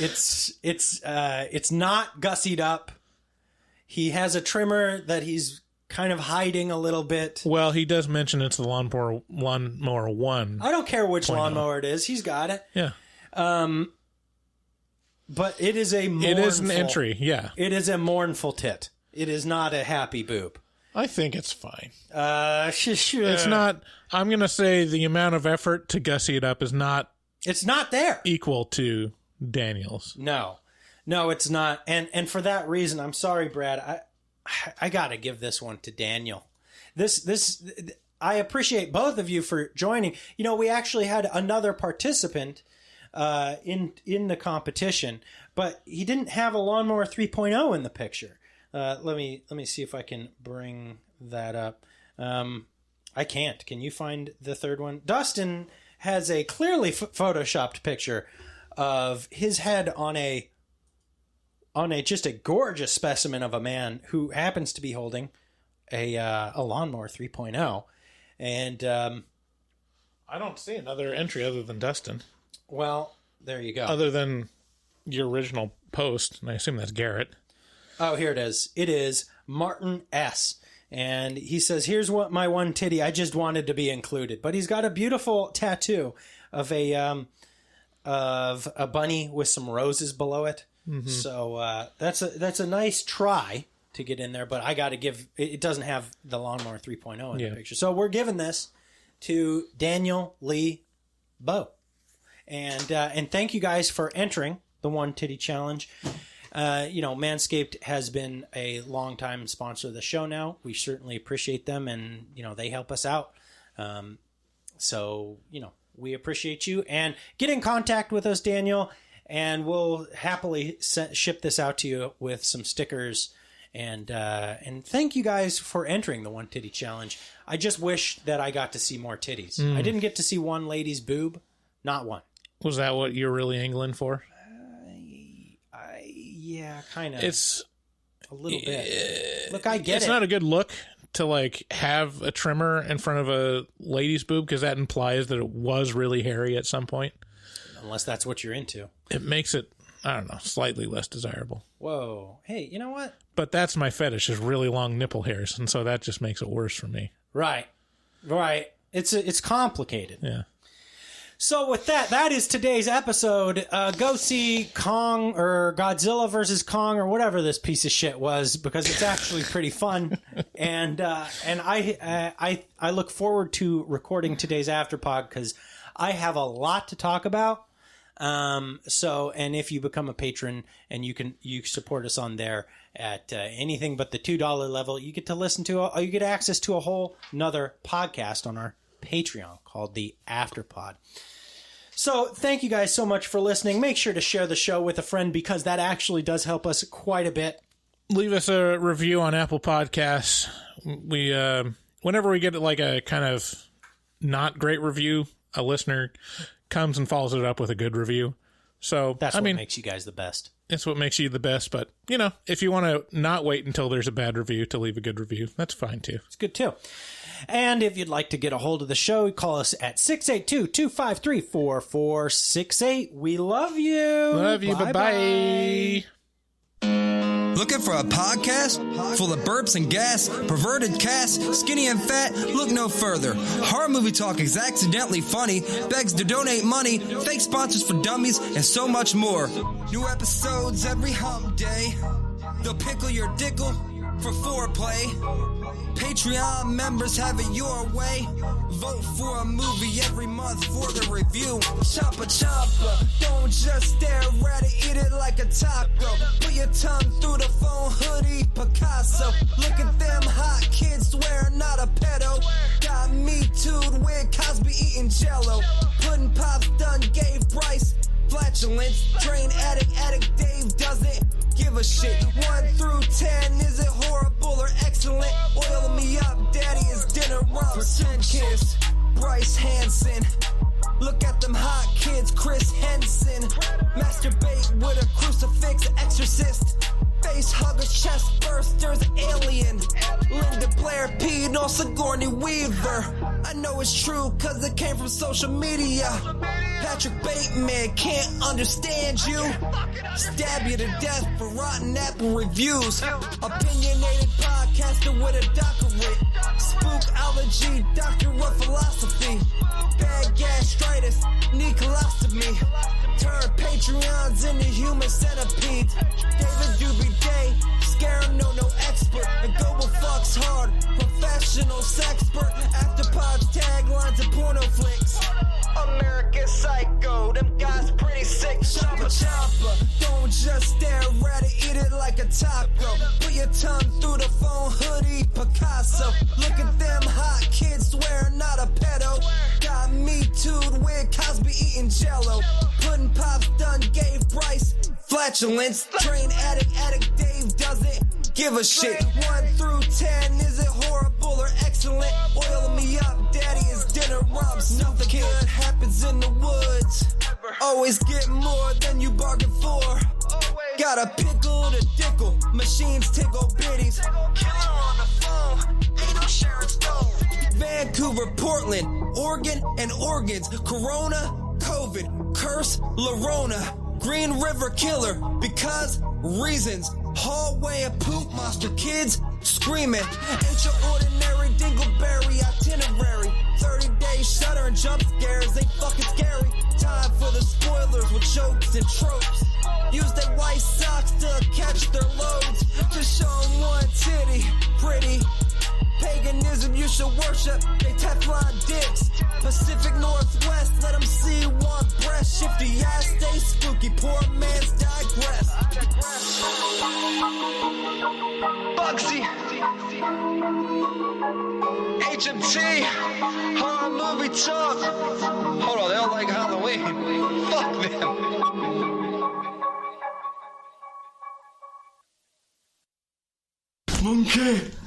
A: It's not gussied up. He has a trimmer that he's kind of hiding a little bit.
B: Well, he does mention it's the Lawnmower 1.
A: I don't care which lawnmower it is. He's got it.
B: Yeah.
A: But it is a mournful...
B: It is an entry, yeah.
A: It is a mournful tit. It is not a happy boob.
B: I think it's fine.
A: It's
B: not... I'm going to say the amount of effort to gussy it up is not...
A: It's not there.
B: Equal to Daniel's.
A: No, it's not. And for that reason, I'm sorry, Brad. I got to give this one to Daniel. I appreciate both of you for joining. We actually had another participant in the competition, but he didn't have a Lawnmower 3.0 in the picture. Let me see if I can bring that up. I can't. Can you find the third one? Dustin has a clearly photoshopped picture of his head on a just a gorgeous specimen of a man who happens to be holding a Lawnmower 3.0. And
B: I don't see another entry other than Dustin.
A: Well, there you go.
B: Other than your original post, and I assume that's Garrett.
A: Oh, here it is. It is Martin S. And he says, here's what my one titty. I just wanted to be included. But he's got a beautiful tattoo of a bunny with some roses below it. Mm-hmm. So that's a nice try to get in there. But I got to give it doesn't have the Lawnmower 3.0 in the picture. So we're giving this to Daniel Lee Bowe. And thank you guys for entering the One Titty Challenge. Manscaped has been a longtime sponsor of the show now. We certainly appreciate them, and, they help us out. We appreciate you. And get in contact with us, Daniel, and we'll happily ship this out to you with some stickers. And thank you guys for entering the One Titty Challenge. I just wish that I got to see more titties. I didn't get to see one lady's boob. Not one.
B: Was that what you're really angling for?
A: Yeah, kind of.
B: It's
A: a little bit. Look, I get
B: it's not a good look to have a trimmer in front of a lady's boob, because that implies that it was really hairy at some point.
A: Unless that's what you're into.
B: It makes it, I don't know, slightly less desirable.
A: Whoa. Hey, you know what?
B: But that's my fetish, is really long nipple hairs, and so that just makes it worse for me.
A: Right. It's complicated.
B: Yeah.
A: So with that is today's episode. Go see Kong or Godzilla versus Kong or whatever this piece of shit was, because it's actually pretty fun. And I look forward to recording today's Afterpod, because I have a lot to talk about. And if you become a patron and you support us on there at anything but the $2 level, you get access to a whole nother podcast on our Patreon called the Afterpod. So thank you guys so much for listening. Make sure to share the show with a friend, because that actually does help us quite a bit.
B: Leave us a review on Apple Podcasts. We whenever we get a kind of not great review, a listener comes and follows it up with a good review. So
A: that's what makes you guys the best.
B: It's what makes you the best. But, if you want to not wait until there's a bad review to leave a good review, that's fine too.
A: It's good too. And if you'd like to get a hold of the show, call us at 682-253-4468. We love you.
B: Love you. Bye-bye.
I: Looking for a podcast full of burps and gas, perverted cast, skinny and fat? Look no further. Horror Movie Talk is accidentally funny, begs to donate money, fake sponsors for dummies, and so much more. New episodes every hump day. They'll pickle your dickle for foreplay. Patreon members have it your way. Vote for a movie every month for the review. Choppa choppa, don't just stare at it, eat it like a taco. Put your tongue through the phone hoodie, Picasso. Look at them hot kids, swear not a pedo. Got me too'd with Cosby eating jello. Pudding Pops done gave Bryce flatulence. Drain addict Dave doesn't give a shit. 1 through 10, is it horrible or excellent? Oil me up, daddy, is dinner rum. Kiss Bryce Hansen. Look at them hot kids, Chris Henson. Masturbate with a crucifix, exorcist. Face huggers, chest bursters, alien. Linda Blair peed on Sigourney Weaver. I know it's true, cause it came from social media. Patrick Bateman can't understand you. Stab you to death for rotten apple reviews. Opinionated podcaster with a doctorate. Spookology, doctor of philosophy. Bad gastritis, need colostomy. Turn Patreons into human centipedes. David Doobie Day, scare no expert. And global fucks hard, professional sexpert. Afterpods, taglines, and porno flicks. American Psycho, them guys pretty sick. Choppa choppa, don't just stare at it, eat it like a taco. Put your tongue through the phone hoodie, Picasso. Look at them hot kids, swear not a pedo. Got me too'd with Cosby eating eating jello. Pudding pops done gave Bryce flatulence. Train addict Dave doesn't give a shit. 1 through 10, is it horrible or excellent? Oil me up, daddy, is dinner rumps. Nothing good happens in the woods. Always get more than you bargain for. Got a pickle to dickle, machines tickle bitties. Killer on the phone, ain't no Sharon Stone. Vancouver, Portland, Oregon, and organs. Corona, COVID, curse, Lorona. Green River Killer, because reasons. Hallway of poop monster kids screaming. Ain't your ordinary dingleberry itinerary. 30 days shutter and jump scares, they fucking scary. Time for the spoilers with jokes and tropes. Use their white socks to catch their loads. To show them one titty, pretty. Paganism you should worship, they Teflon dicks. Pacific Northwest, let them see one breast. Shifty ass, stay spooky, poor man's digress. Bugsy, HMT, horror movie talk. Hold on, they don't like Halloween. Fuck them.
E: Monkey.